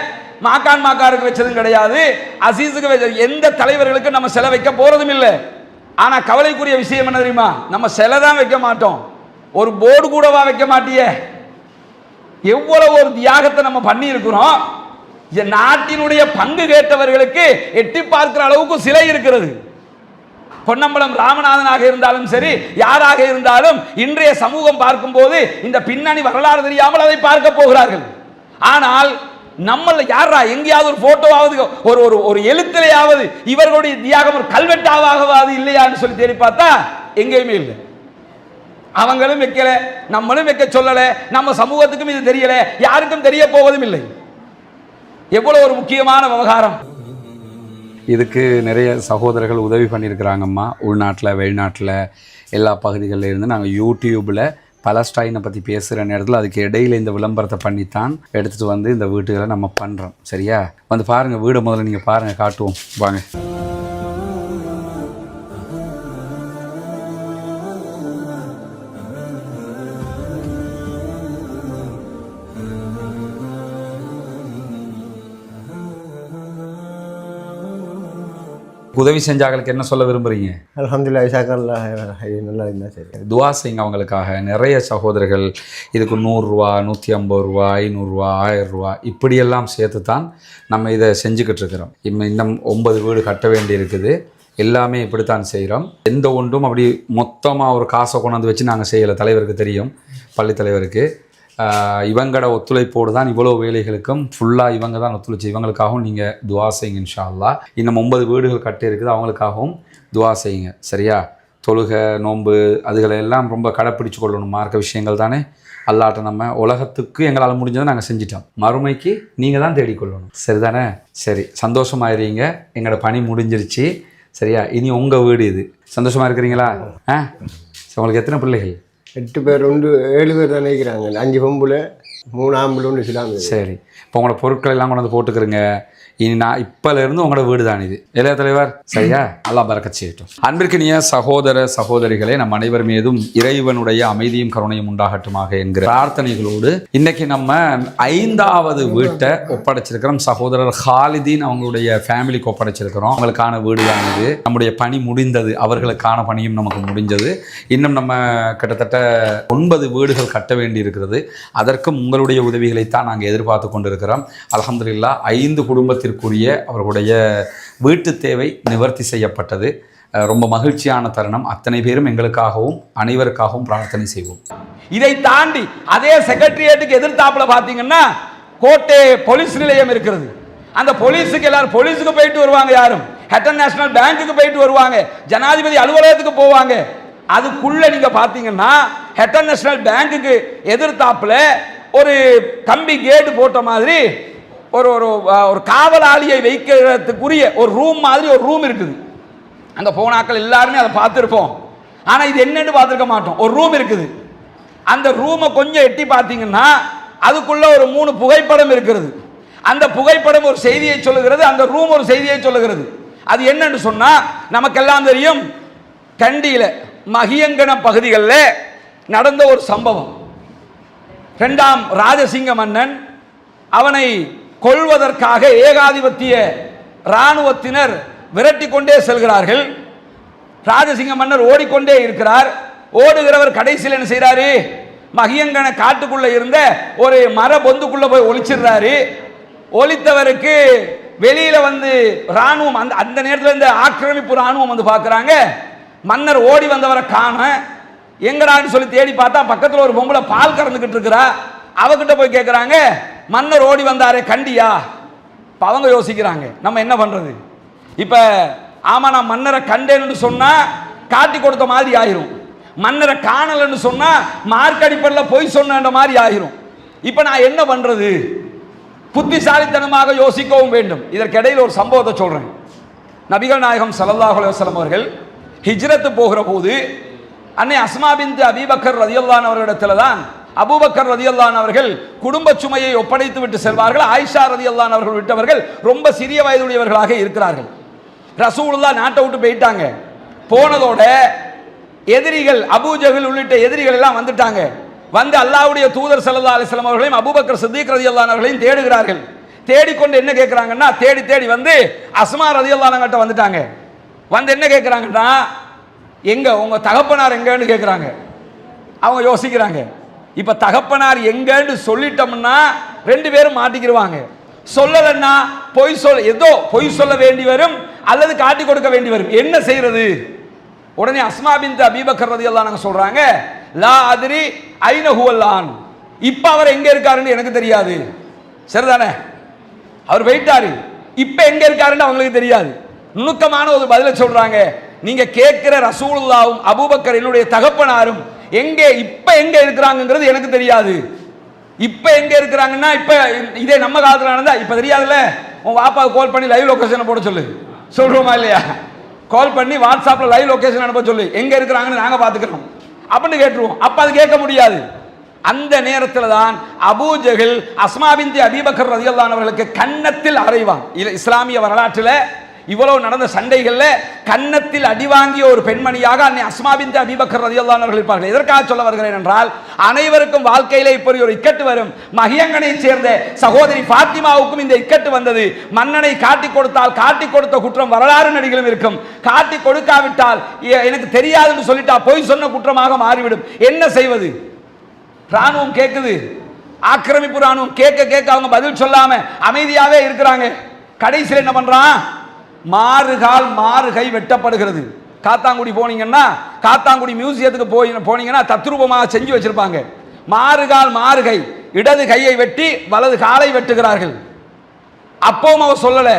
மாக்காருக்கு வச்சதும் கிடையாது, அசீஸுக்கு வச்சது, எந்த தலைவர்களுக்கு நம்ம சிலை வைக்க போறதும் இல்லை. ஆனா கவலைக்குரிய விஷயம் என்ன தெரியுமா? நம்ம சிலை தான் வைக்க மாட்டோம், ஒரு போர்டு கூடவா வைக்க மாட்டியே? எவ்வளவு ஒரு தியாகத்தை நம்ம பண்ணி இருக்கிறோம். நாட்டினுடைய பங்கு கேட்டவர்களுக்கு எட்டி பார்க்கிற அளவுக்கு சிலை இருக்கிறது. பொன்னம்பலம் ராமநாதனாக இருந்தாலும் சரி, யாராக இருந்தாலும் இன்றைய சமூகம் பார்க்கும் போது இந்த பின்னணி வரலாறு தெரியாமல் அதை பார்க்க போகிறார்கள். ஆனால் நம்மள யாரா எங்கேயாவது ஒரு போட்டோவாவது, ஒரு ஒரு ஒரு எழுத்திலேயாவது இவர்களுடைய தியாகம் ஒரு கல்வெட்டாவது இல்லையான்னு சொல்லி தேடி பார்த்தா எங்கேயுமே இல்லை. அவங்களும் வைக்கல, நம்மளும் வைக்க சொல்லல, நம்ம சமூகத்துக்கும் இது தெரியல, யாருக்கும் தெரிய போவதும் இல்லை. எவ்வளவு ஒரு முக்கியமான விவகாரம். இதுக்கு நிறைய சகோதரர்கள் உதவி பண்ணியிருக்கிறாங்கம்மா. உள்நாட்டில் வெளிநாட்டில் எல்லா பகுதிகளில் இருந்து நாங்கள் யூடியூப்பில் பலஸ்டைனை பற்றி பேசுகிற நேரத்தில் அதுக்கு இடையில் இந்த விளம்பரத்தை பண்ணித்தான் எடுத்துகிட்டு வந்து இந்த வீட்டுகளை நம்ம பண்ணுறோம். சரியா? வந்து பாருங்கள், வீடை முதல்ல நீங்கள் பாருங்கள், காட்டுவோம் வாங்க. உதவி செஞ்சாங்களுக்கு என்ன சொல்ல விரும்புகிறீங்க? அல்ஹம்துலில்லாஹ், நல்லா இருந்தால் சரி. துவா செய்யுங்க அவங்களுக்காக. நிறைய சகோதரர்கள் இதுக்கு 100 ரூபா, 150 ரூபா, 500 ரூபா, 1000 ரூபா இப்படியெல்லாம் சேர்த்து தான் நம்ம இதை செஞ்சுக்கிட்டு இருக்கிறோம். இன்னும் 9 வீடு கட்ட வேண்டி இருக்குது. எல்லாமே இப்படித்தான் செய்கிறோம். எந்த ஒன்றும் அப்படி மொத்தமாக ஒரு காசை கொண்டாந்து வச்சு நாங்கள் செய்யலை. தலைவருக்கு தெரியும், பள்ளி தலைவருக்கு. இவங்களோட ஒத்துழைப்போடு தான் இவ்வளோ வேலைகளுக்கும் ஃபுல்லாக இவங்க தான் ஒத்துழைச்சி. இவங்களுக்காகவும் நீங்கள் துவா செய்யுங்க இன்ஷா அல்லாஹ். இன்னும் 9 வீடுகள் கட்டி இருக்குது, அவங்களுக்காகவும் துவா செய்யுங்க. சரியா? தொழுகை, நோன்பு அதுகளை எல்லாம் ரொம்ப கடைப்பிடிச்சு கொள்ளணும். மார்க்க விஷயங்கள் தானே. அல்லாட்ட நம்ம உலகத்துக்கு எங்களால் முடிஞ்சதை நாங்கள் செஞ்சிட்டோம், மறுமைக்கு நீங்கள் தான் தேடிக்கொள்ளணும். சரிதானே? சரி, சந்தோஷமாயிருங்க. எங்களோட பணி முடிஞ்சிருச்சு. சரியா? இனி உங்கள் வீடு இது. சந்தோஷமாக இருக்கிறீங்களா? உங்களுக்கு எத்தனை பிள்ளைகள்? 8 பேர் உண்டு, 7 பேர் தான் நினைக்கிறாங்க. 5 பொம்புல 3 ஆம்புல ஒன்று சிலாங்க. சரி, இப்போ உங்களோட பொருட்கள் எல்லாம் கொண்டு வந்து போட்டுக்கிறங்க. இனி நான் இப்போலேருந்து உங்களோட வீடு தான் இது. இளைய தலைவர், சரியா? அல்லாஹ் பரக்கத் செய்யட்டும். அன்பிற்கினிய சகோதர சகோதரிகளே, நம் அனைவர் மீதும் இறைவனுடைய அமைதியும் கருணையும் உண்டாகட்டுமாக என்கிற பிரார்த்தனைகளோடு இன்னைக்கு நம்ம 5வது வீட்டை ஒப்படைச்சிருக்கிறோம். சகோதரர் ஹாலிதீன் அவங்களுடைய ஃபேமிலிக்கு ஒப்படைச்சிருக்கிறோம். அவங்களுக்கான வீடு தான் இது. நம்முடைய பணி முடிந்தது, அவர்களுக்கான பணியும் நமக்கு முடிஞ்சது. இன்னும் நம்ம கிட்டத்தட்ட 9 வீடுகள் கட்ட வேண்டி இருக்கிறது. அதற்கும் உங்களுடைய உதவிகளைத்தான் நாங்கள் எதிர்பார்த்து கொண்டிருக்கிறோம். அல்ஹம்துலில்லாஹ் 5 குடும்பத்திற்குரிய அவர்களுடைய வீட்டு தேவை நிவர்த்தி செய்யப்பட்டது. ரொம்ப மகிழ்ச்சியான தருணம். அத்தனை பேரும் எங்களுக்காகவும் அனைவருக்காகவும் பிரார்த்தனை செய்வோம். இதை தாண்டி அதே செக்ரட்டரியேட்டுக்கு எதிர்த்தாப்புல பாத்தீங்கன்னா கோட்டை போலீஸ் நிலையம் இருக்கிறது. அந்த போலீஸுக்கு எல்லாரும் போலீஸுக்கு போயிட்டு வருவாங்க, யாரும் ஹட்டன் நேஷனல் பேங்குக்கு போயிட்டு வருவாங்க, ஜனாதிபதி அலுவலகத்துக்கு போவாங்க. அதுக்குள்ள நீங்க பாத்தீங்கன்னா ஹட்டன் நேஷனல் பேங்குக்கு எதிர்த்தாப்புல ஒரு கம்பி கேட்டு போட்ட மாதிரி ஒரு ஒரு காவலாளியை வைக்கிறதுக்குரிய ஒரு ரூம் மாதிரி ஒரு ரூம் இருக்குது. அந்த போனாக்கள் எல்லாருமே அதை பார்த்துருப்போம். ஆனால் இது என்னன்னு பார்த்துருக்க மாட்டோம். ஒரு ரூம் இருக்குது. அந்த ரூமை கொஞ்சம் எட்டி பார்த்தீங்கன்னா அதுக்குள்ள ஒரு 3 புகைப்படம் இருக்கிறது. அந்த புகைப்படம் ஒரு செய்தியை சொல்லுகிறது, அந்த ரூம் ஒரு செய்தியை சொல்லுகிறது. அது என்னன்னு சொன்னா, நமக்கெல்லாம் தெரியும், கண்டியில மகியங்கன பகுதிகளில் நடந்த ஒரு சம்பவம். 2ஆம் ராஜசிங்க மன்னன் அவனை கொல்வதற்காக ஏகாதிபத்திய இராணுவத்தினர் விரட்டி கொண்டே செல்கிறார்கள். ராஜசிங்க மன்னர் ஓடிக்கொண்டே இருக்கிறார். ஓடுகிறவர் கடைசியில் என்ன செய்கிறாரு? மகியங்கன காட்டுக்குள்ள இருந்த ஒரு மர பொந்துக்குள்ள போய் ஒளிச்சிடுறாரு. ஒளித்தவருக்கு வெளியில வந்து இராணுவம் அந்த நேரத்தில் இந்த ஆக்கிரமிப்பு இராணுவம் வந்து பார்க்குறாங்க. மன்னர் ஓடி வந்தவரை காண, எங்கடான்னு சொல்லி தேடி பார்த்தா பக்கத்தில் ஒரு பொம்பளை பால் கறந்துக்கிட்டு இருக்கிறா. அவகிட்ட போய் கேட்குறாங்க, மன்னர் ஓடி வந்தாரே கண்டியா? இப்போ அவங்க யோசிக்கிறாங்க, நம்ம என்ன பண்ணுறது? இப்போ ஆமாம், நான் மன்னரை கண்டேன்னு சொன்னால் காட்டி கொடுத்த மாதிரி ஆயிரும், மன்னரை காணலன்னு சொன்னால் மார்க் அடிப்படையில் போய் சொன்ன மாதிரி ஆயிரும். இப்போ நான் என்ன பண்ணுறது? புத்திசாலித்தனமாக யோசிக்கவும் வேண்டும். இதற்கிடையில் ஒரு சம்பவத்தை சொல்கிறேன். நபிகள் நாயகம் ஸல்லல்லாஹு அலைஹி வஸல்லம் அவர்கள் ஹிஜ்ரத்து போகிற போது அன்னை அஸ்மா பின்த் அபீபக்கர் ரலியல்லாஹு அன்ஹா அவர்களிடத்தில் தான் அபூபக்கர் ரலியல்லாஹு அன்ஹு அவர்கள் குடும்ப சுமையை ஒப்படைத்து விட்டு செல்வார்கள். ஆயிஷா ரலியல்லாஹு அன்ஹா அவர்கள் விட்டவர்கள் ரொம்ப சிறிய வயதுடையவர்களாக இருக்கிறார்கள். ரசூலுல்லாஹ் நாட்டை விட்டு போயிட்டாங்க. போனதோட எதிரிகள் அபூஜஹல் உள்ளிட்ட எதிரிகள் எல்லாம் வந்துட்டாங்க. வந்து அல்லாஹ்வுடைய தூதர் ஸல்லல்லாஹு அலைஹி வஸல்லம் அவர்களையும் அபூபக்கர் சித்திக் ரலியல்லாஹு அன்ஹு அவர்களையும் தேடுகிறார்கள். தேடிக்கொண்டு என்ன கேட்கிறாங்கன்னா, தேடி வந்து அஸ்மா ரலியல்லாஹு அன்ஹா கிட்ட வந்துட்டாங்க. வந்து என்ன கேட்கிறாங்கன்னா, எங்க உங்க தகப்பனார் எங்கன்னு கேட்கிறாங்க. அவங்க யோசிக்கிறாங்க. இப்ப தகப்பனார் எங்கன்னு சொல்லிட்டோம்னா ரெண்டு பேரும் மாட்டிக்கிடுவாங்க. சொல்லலன்னா ஏதோ பொய் சொல்ல வேண்டி வரும் அல்லது காட்டி கொடுக்க வேண்டி வரும். என்ன செய்யறது? உடனே அஸ்மா பின்த் அபீ பக்கர் ரலியல்லாஹு அன்ஹா சொல்றாங்க, லா அத்ரி ஐன ஹுவல்லான். இப்ப அவர் எங்க இருக்காருன்னு எனக்கு தெரியாது. சரிதானே? அவர் போயிட்டாரு, இப்ப எங்க இருக்காருன்னு அவங்களுக்கு தெரியாது. நுணுக்கமான ஒரு பதில சொல்றாங்க. நீங்க கேட்கிற ரசூலுல்லாஹும் அபூபக்கர் என்னுடைய தகப்பனாரும் இப்ப எங்க இருக்கிறாங்கிறது எனக்கு தெரியாது. இப்ப எங்க இருக்கிறாங்கன்னா, இப்ப இதே நம்ம காலத்துல நடந்தா இப்ப தெரியாதுல்ல. உங்க பாப்பாவுக்கு கால் பண்ணி லைவ் லொகேஷன் போட சொல்லு, சொல்றோமா இல்லையா? கால் பண்ணி வாட்ஸ்அப்ல லைவ் லொகேஷன் அனுப்ப சொல்லு, எங்க இருக்கிறாங்கன்னு நாங்க பாத்துக்கிறோம் அப்படின்னு கேட்டுருவோம். அப்ப அது கேட்க முடியாது. அந்த நேரத்தில் தான் அபூ ஜஹல் அஸ்மா பின்த் அபீ பக்கர் ரலியல்லாஹு அன்ஹு அவர்களுக்கு கன்னத்தில் அறைவான். இஸ்லாமிய வரலாற்றில் இவ்வளவு நடந்த சண்டைகள்ல கன்னத்தில் அடி வாங்கிய ஒரு பெண்மணியாக அன்னை அஸ்மா பின்த் அபீ பக்கர் ரலியல்லாஹு அன்ஹு அவர்கள் இருப்பார்கள். எதற்காக சொல்ல வருகிறேன் என்றால், அனைவருக்கும் வாழ்க்கையில இப்படி ஒரு இக்கட்டு வரும். மஹியங்கனை சேர்ந்த சகோதரி ஃபாத்திமாவுக்கும் இந்த இக்கட்டு வந்தது. மன்னனை காட்டி கொடுத்தால் காட்டி கொடுத்த குற்றம் வரலாறு நடிகளும் இருக்கும். காட்டி கொடுக்காவிட்டால் எனக்கு தெரியாதுன்னு சொல்லிட்டா பொய் சொன்ன குற்றமாக மாறிவிடும். என்ன செய்வது? ராணுவம் கேட்குது, ஆக்கிரமிப்பு ராணுவம் கேட்க அவங்க பதில் சொல்லாம அமைதியாவே இருக்கிறாங்க. கடைசியில் என்ன பண்றான்? மாறுகால் மாறுகை வெட்டப்படுகிறது. காத்தாங்குடி போனீங்கன்னா, காத்தாங்குடி மியூசியத்துக்கு போனீங்கன்னா தத்ரூபமாக செஞ்சு வச்சிருப்பாங்க. மாறுகால் மாறுகை, இடது கையை வெட்டி வலது காலை வெட்டுகிறார்கள். அப்பவும் அவர் சொல்லல.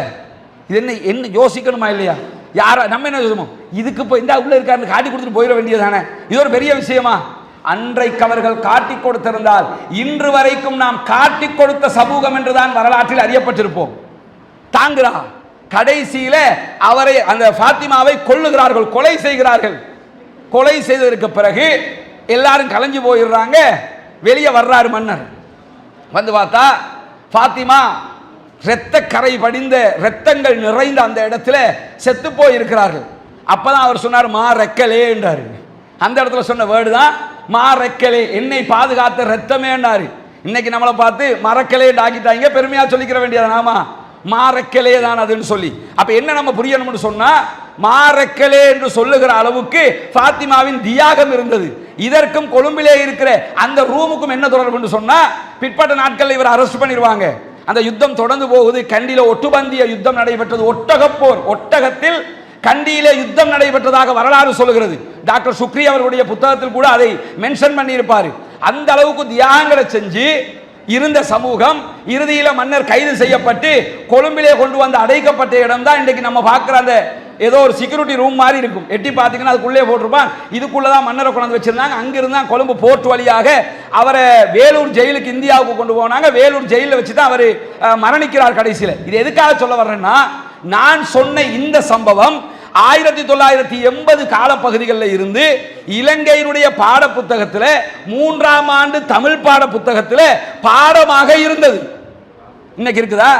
இது என்ன யோசிக்கணுமா இல்லையா? யார நம்ம என்ன சொல்லுவோம்? இதுக்கு போய் இந்த உள்ள இருக்காருன்னு காட்டி கொடுத்துட்டு போயிட வேண்டியதானே? இது ஒரு பெரிய விஷயமா? அன்றைக்கு அவர்கள் காட்டி கொடுத்திருந்தால் இன்று வரைக்கும் நாம் காட்டி கொடுத்த சமூகம் என்றுதான் வரலாற்றில் அறியப்பட்டிருப்போம். தாங்குறா கடைசியில அவரை அந்த ஃபாத்திமாவை கொல்லுகிறார்கள், கொலை செய்கிறார்கள். கொலை செய்ததற்கு பிறகு எல்லாரும் கலைஞ்சு போயிடுறாங்க. வெளியே வர்றாரு மன்னர். வந்து பார்த்தா ஃபாத்திமா இரத்த கரை படிந்த இரத்தங்கள் நிறைந்த அந்த இடத்துல செத்து போய் இருக்கிறார்கள். அப்பதான் அவர் சொன்னார், மா ரெக்கலே என்றாரு. அந்த இடத்துல சொன்ன வேர்டு தான் மா ரெக்கலே, என்னை பாதுகாத்த ரத்தமேன்னாரு. இன்னைக்கு நம்மளை பார்த்து மறக்கலே ஆக்கிட்டாங்க, பெருமையா சொல்லிக்கிற வேண்டியது நாமா மாறக்கலே தான் அதுன்னு சொல்லி. அப்ப என்ன நம்ம புரியணும்னு சொன்னா, மாறக்கலே என்று சொல்லுகிற அளவுக்கு ஃபாத்திமாவின் தியாகம் இருந்தது. இதற்கும் கொழும்பிலே இருக்கிற அந்த ரூமுக்கும் என்ன தொடர்புன்னு சொன்னா, பிற்பட்ட நாட்களில் இவர் அரெஸ்ட் பண்ணிடுவாங்க. அந்த யுத்தம் தொடர்ந்து போகுது. கண்டியில ஒட்டுபந்திய யுத்தம் நடைபெற்றது. ஒட்டகப்போர், ஒட்டகத்தில் கண்டியிலே யுத்தம் நடைபெற்றதாக வரலாறு சொல்லுகிறது. டாக்டர் சுக்ரி அவருடைய புத்தகத்தில் கூட அதை மென்ஷன் பண்ணி இருப்பாரு. அந்த அளவுக்கு தியாகங்களை செஞ்சு இருந்த சமூகம் இறுதியில மன்னர் கைது செய்யப்பட்டு கொழும்பிலே கொண்டு வந்து அடைக்கப்பட்ட இடம் தான் இன்றைக்கு நம்ம பார்க்கிற அந்த ஏதோ ஒரு செக்யூரிட்டி ரூம் மாதிரி இருக்கும். எட்டி பார்த்தீங்கன்னா அதுக்குள்ளே போட்டிருப்பான். இதுக்குள்ளதான் மன்னரை கொண்டு வச்சிருந்தாங்க. அங்கிருந்தா கொழும்பு போர்ட் வழியாக அவரை வேலூர் ஜெயிலுக்கு இந்தியாவுக்கு கொண்டு போனாங்க. வேலூர் ஜெயிலில் வச்சு தான் அவர் மரணிக்கிறார் கடைசியில். இது எதுக்காக சொல்ல வர்றேன்னா, நான் சொன்ன இந்த சம்பவம் 1980 காலப்பகுதிகளில் இருந்து இலங்கையினுடைய பாட புத்தகத்தில் 3ஆம் ஆண்டு தமிழ் பாட புத்தகத்தில் பாடமாக இருந்தது. இன்னைக்கு இருக்குதா?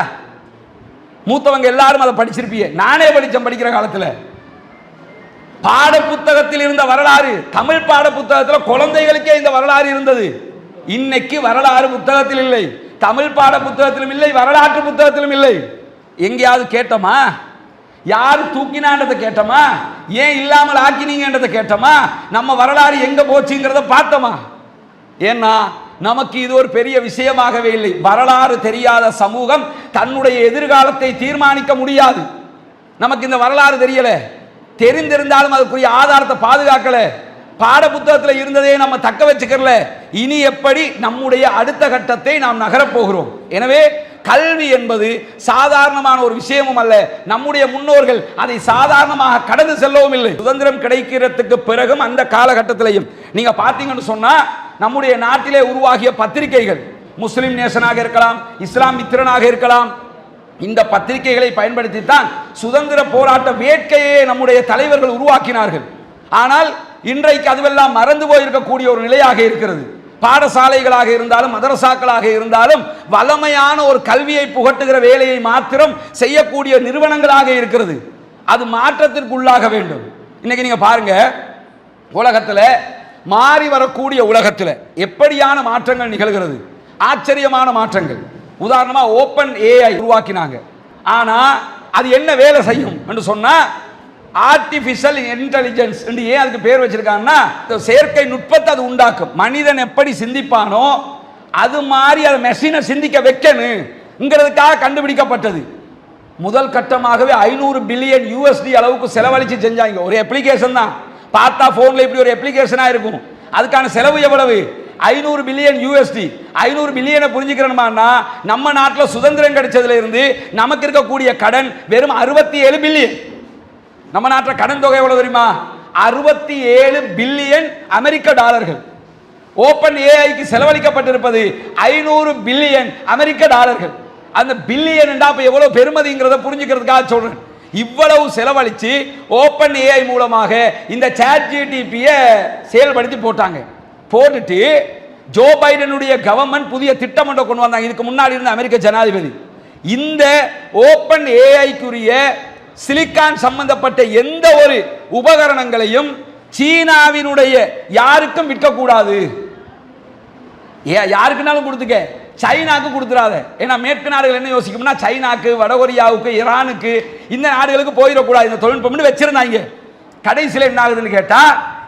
மூத்தவங்க எல்லாரும் அதை படிச்சிருப்பீங்க. நானே படிச்சேன் படிக்கிற காலத்தில். பாட புத்தகத்தில் இருந்த வரலாறு, தமிழ் பாட புத்தகத்தில் குழந்தைகளுக்கே இந்த வரலாறு இருந்தது. இன்னைக்கு வரலாறு புத்தகத்தில் இல்லை, தமிழ் பாட புத்தகத்திலும் இல்லை, வரலாற்று புத்தகத்திலும் இல்லை. எங்கேயாவது கேட்டோமா? யார் தூக்கினான்றதை கேட்டோமா? ஏன் இல்லாமல் ஆக்கினீங்கன்றதை கேட்டோமா? நம்ம வரலாறு எங்க போச்சுங்கிறத பார்த்தோமா? ஏன்னா நமக்கு இது ஒரு பெரிய விஷயமாகவே இல்லை. வரலாறு தெரியாத சமூகம் தன்னுடைய எதிர்காலத்தை தீர்மானிக்க முடியாது. நமக்கு இந்த வரலாறு தெரியல, தெரிந்திருந்தாலும் அதுக்குரிய ஆதாரத்தை பாதுகாக்கல, பாட புத்தகத்தில் இருந்ததே நம்ம தக்க வச்சுக்கல. இனி எப்படி நம்முடைய அடுத்த கட்டத்தை நாம் நகரப் போகிறோம்? எனவே கல்வி என்பது சாதாரணமான ஒரு விஷயமும் அல்ல. நம்முடைய முன்னோர்கள் அதை சாதாரணமாக கடந்து செல்லவும் இல்லை. சுதந்திரம் கிடைக்கிறதுக்கு பிறகும் அந்த காலகட்டத்திலையும் நீங்க பார்த்தீங்கன்னு சொன்னா, நம்முடைய நாட்டிலே உருவாகிய பத்திரிகைகள், முஸ்லிம் நேஷனாக இருக்கலாம், இஸ்லாம் மித்திரனாக இருக்கலாம், இந்த பத்திரிகைகளை பயன்படுத்தி தான் சுதந்திர போராட்ட வேட்கையை நம்முடைய தலைவர்கள் உருவாக்கினார்கள். ஆனால் இன்றைக்கு அதுவெல்லாம் மறந்து போயிருக்கக்கூடிய ஒரு நிலையாக இருக்கிறது. பாடசாலைகளாக இருந்தாலும் மதரசாக்களாக இருந்தாலும் வளமையான ஒரு கல்வியை புகட்டுகிற வேலையை மாத்திரம் செய்யக்கூடிய நிறுவனங்களாக இருக்கிறது. அது மாற்றத்திற்கு உள்ளாக வேண்டும். இன்னைக்கு நீங்க பாருங்க, உலகத்தில் மாறி வரக்கூடிய உலகத்தில் எப்படியான மாற்றங்கள் நிகழ்கிறது? ஆச்சரியமான மாற்றங்கள். உதாரணமா ஓப்பன் ஏஐ உருவாக்கினாங்க. ஆனா அது என்ன வேலை செய்யும் என்று சொன்னா ஆர்டிபிஷியல் இன்டெலிஜென்ஸ் என்று ஏன் அதுக்கு பேர் வச்சிருக்காங்கன்னா, செயற்கை நுட்பத்தை அது உண்டாக்கும். மனிதன் எப்படி சிந்திப்பானோ அது மாதிரி அதை மெஷினை சிந்திக்க வைக்கணுங்கிறதுக்காக கண்டுபிடிக்கப்பட்டது. முதல் கட்டமாகவே 500 பில்லியன் USD அளவுக்கு செலவழிச்சு செஞ்சாங்க. ஒரு அப்ளிகேஷன் தான், பார்த்தா போன்ல இப்படி ஒரு அப்ளிகேஷனா இருக்கும். அதுக்கான செலவு எவ்வளவு? 500 பில்லியன் USD. 500 பில்லியனை புரிஞ்சுக்கிறோமா, நம்ம நாட்டில் சுதந்திரம் கிடைச்சதுல இருந்து நமக்கு இருக்கக்கூடிய கடன் வெறும் 67 பில்லியன். நம்ம நாட்டில் கடன் தொகை எவ்வளவு தெரியுமா? 67 பில்லியன் அமெரிக்க டாலர்கள். ஓப்பன் ஏஐக்கு செலவழிக்கப்பட்டிருப்பது 500 பில்லியன் அமெரிக்க டாலர்கள். அந்த பில்லியன் அப்ப எவ்வளவு பெருமதிங்கிறத புரிஞ்சுக்கிறதுக்காக சொல்றேன். இவ்வளவு செலவழிச்சு ஓப்பன் ஏஐ மூலமாக இந்த சாட் ஜிடிபியை செயல்படுத்தி போட்டாங்க. போட்டுட்டு ஜோ பைடனுடைய கவர்மெண்ட் புதிய திட்டம் ஒன்றை கொண்டு வந்தாங்க. இதுக்கு முன்னாடி இருந்த அமெரிக்க ஜனாதிபதி இந்த ஓப்பன் ஏஐக்குரிய சிலிக்கான் சம்பந்தப்பட்ட எந்த ஒரு உபகரணங்களையும் சீனாவினுடைய யாருக்கும் விற்கக்கூடாது. யாருக்குனாலும் கொடுத்துக்க, சைனாக்கு கொடுத்துறாத. ஏன்னா மேற்கு நாடுகள் என்ன யோசிக்கும்னா, சைனாக்கு, வடகொரியாவுக்கு, ஈரானுக்கு, இந்த நாடுகளுக்கு போயிடக்கூடாது இந்த தொழில்நுட்பம் வச்சிருந்தாங்க. கடைசியில் என்ன ஆகுதுன்னு கேட்டா,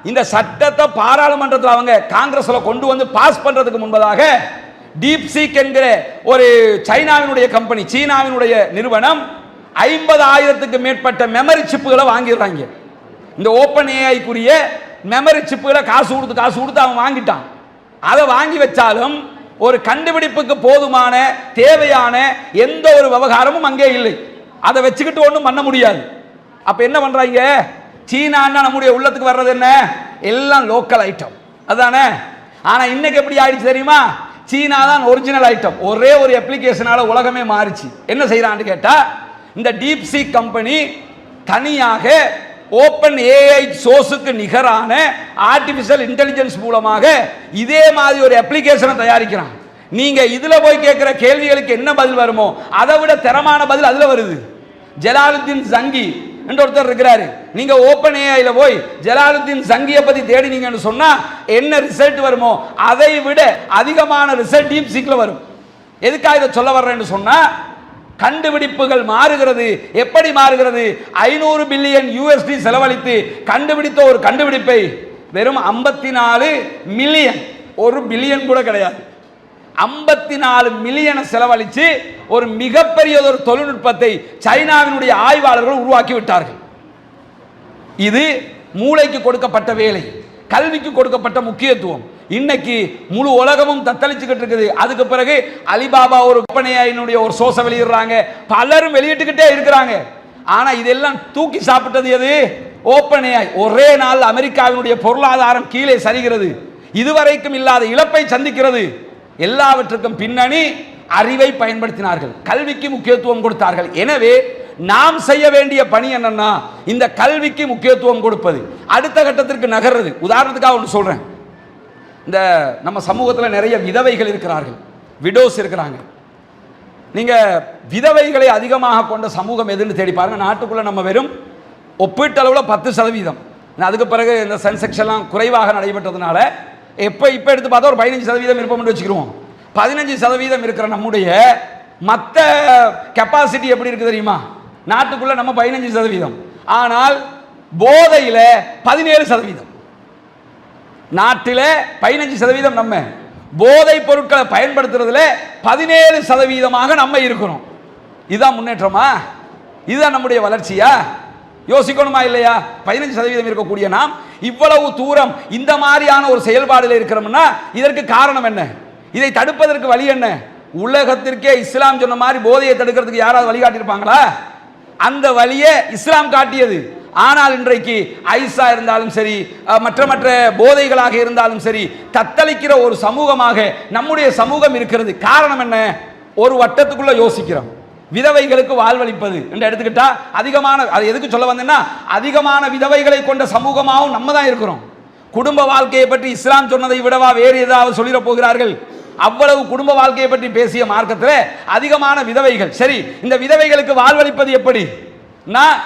இந்த சட்டத்தை பாராளுமன்றத்தில் அவங்க காங்கிரஸ்ல கொண்டு வந்து பாஸ் பண்றதுக்கு முன்பதாக டீப்சீக் என்கிற ஒரு சைனாவினுடைய கம்பெனி, சீனாவினுடைய நிறுவனம் 50,000க்கு மேற்பட்ட மெமரி சிப்புகளை வாங்கிடுறாங்க. இந்த ஓப்பன் ஏஐக்குரிய மெமரி சிப்புகளை காசு கொடுத்து அவன் வாங்கிட்டான். அதை வாங்கி வச்சாலும் ஒரு கண்டுபிடிப்புக்கு போதுமான தேவையான எந்த ஒரு விவகாரமும் அங்கே இல்லை. அதை வச்சுக்கிட்டு ஒன்றும் பண்ண முடியாது. அப்ப என்ன பண்றாங்க? சீனான்னா நம்முடைய உள்ளத்துக்கு வர்றது என்ன? எல்லாம் லோக்கல் ஐட்டம் அதானே. ஆனா இன்னைக்கு எப்படி ஆயிடுச்சு தெரியுமா? சீனா தான் ஒரிஜினல் ஐட்டம். ஒரே ஒரு அப்ளிகேஷனால உலகமே மாறிச்சு. என்ன செய்யறான்னு கேட்டா, இந்த டீப்சீக் கம்பெனி தனியாக ஓப்பன் ஏஐ சோர்ஸுக்கு நிகரான ஆர்டிபிஷியல் இன்டெலிஜென்ஸ் மூலமாக இதே மாதிரி ஒரு அப்ளிகேஷனை தயாரிக்கிறான். நீங்க இதுல போய் கேட்கிற கேள்விகளுக்கு என்ன பதில் வருமோ அதை விட தரமான பதில் அதுல வருது. ஜலாலுத்தீன் ஜங்கி என்று ஒருத்தர் இருக்கிறாரு. நீங்க ஓப்பன் ஏஐல போய் ஜலாலுத்தீன் ஜங்கியை பத்தி தேடினீங்கன்னு சொன்னா என்ன ரிசல்ட் வருமோ அதை விட அதிகமான ரிசல்ட் டீப்சீக்ல வரும். எதுக்காக இதை சொல்ல வர்றேன்னு சொன்னா, கண்டுபிடிப்புகள் மாறுகிறது. எப்படி மாறுகிறது? 500 பில்லியன் USD செலவழித்து கண்டுபிடித்த ஒரு கண்டுபிடிப்பை வெறும் 54 மில்லியன், ஒரு பில்லியன் கூட கிடையாது, 54 மில்லியனை செலவழித்து ஒரு மிகப்பெரிய ஒரு தொழில்நுட்பத்தை சைனாவினுடைய ஆய்வாளர்கள் உருவாக்கி விட்டார்கள். இது மூளைக்கு கொடுக்கப்பட்ட வேலை, கல்விக்கு கொடுக்கப்பட்ட முக்கியத்துவம். இன்னைக்கு முழு உலகமும் தத்தளிச்சுக்கிட்டு இருக்குது. அதுக்கு பிறகு அலிபாபா ஒரு கம்பெனியினுடைய ஒரு சோர்ஸை வெளியிடுறாங்க, பலரும் வெளியிட்டுக்கிட்டே இருக்கிறாங்க. ஆனா இதெல்லாம் தூக்கி சாப்பிட்டது எது? Open AI. ஒரே நாள் அமெரிக்காவினுடைய பொருளாதாரம் கீழே சரிகிறது, இதுவரைக்கும் இல்லாத இழப்பை சந்திக்கிறது. எல்லாவற்றுக்கும் பின்னணி அறிவை பயன்படுத்தினார்கள், கல்விக்கு முக்கியத்துவம் கொடுத்தார்கள். எனவே நாம் செய்ய வேண்டிய பணி என்னன்னா, இந்த கல்விக்கு முக்கியத்துவம் கொடுப்பது, அடுத்த கட்டத்திற்கு நகர்றது. உதாரணத்துக்காக ஒன்று சொல்றேன். இந்த நம்ம சமூகத்தில் நிறைய விதவைகள் இருக்கிறார்கள், விடோஸ் இருக்கிறாங்க. நீங்க விதவைகளை அதிகமாக கொண்ட சமூகம் எதுன்னு தேடி பாருங்க. நாட்டுக்குள்ள நம்ம வெறும் ஒப்பீட்டளவில் 10%. அதுக்கு பிறகு இந்த சென்செக்ஸ் எல்லாம் குறைவாக நடைபெற்றதுனால இப்போ எடுத்து பார்த்தா ஒரு 15% இருப்போம்னு வச்சுக்கிறோம். 15% இருக்கிற நம்முடைய மற்ற கெப்பாசிட்டி எப்படி இருக்கு தெரியுமா? நாட்டுக்குள்ள நம்ம 15%, ஆனால் போதையில் 17%. நாட்டில் 15% நம்ம போதை பொருட்களை பயன்படுத்துறதுல 17% நம்ம இருக்கிறோம். இதுதான் முன்னேற்றமா? இதுதான் நம்முடைய வளர்ச்சியா? யோசிக்கணுமா இல்லையா? 15% இருக்கக்கூடிய நாம் இவ்வளவு தூரம் இந்த மாதிரியான ஒரு செயல்பாடுல இருக்கிறோம்னா இதற்கு காரணம் என்ன? இதை தடுப்பதற்கு வழி என்ன? உலகத்திற்கே இஸ்லாம் சொன்ன மாதிரி போதையை தடுக்கிறதுக்கு யாராவது வழிகாட்டியிருப்பாங்களா? அந்த வழியை இஸ்லாம் காட்டியது. ஆனால் இன்றைக்கு ஐசா இருந்தாலும் சரி, மற்ற போதைகளாக இருந்தாலும் சரி, தத்தளிக்கிற ஒரு சமூகமாக நம்முடைய சமூகம் இருக்கிறது. காரணம் என்ன? ஒரு வட்டத்துக்குள்ள யோசிக்கிறோம். விதவைகளுக்கு வாழ்வளிப்பது என்று எடுத்துக்கிட்டா அதிகமான, அது எதுக்கு சொல்ல வந்தேன்னா, அதிகமான விதவைகளை கொண்ட சமூகமாகவும் நம்ம தான் இருக்கிறோம். குடும்ப வாழ்க்கையை பற்றி இஸ்லாம் சொன்னதை விடவா வேறு ஏதாவது சொல்லிட போகிறார்கள்? அவ்வளவு குடும்ப வாழ்க்கையை பற்றி பேசிய மார்க்கத்தில் அதிகமான விதவைகள். சரி, இந்த விதவைகளுக்கு வாழ்வளிப்பது எப்படி? நான்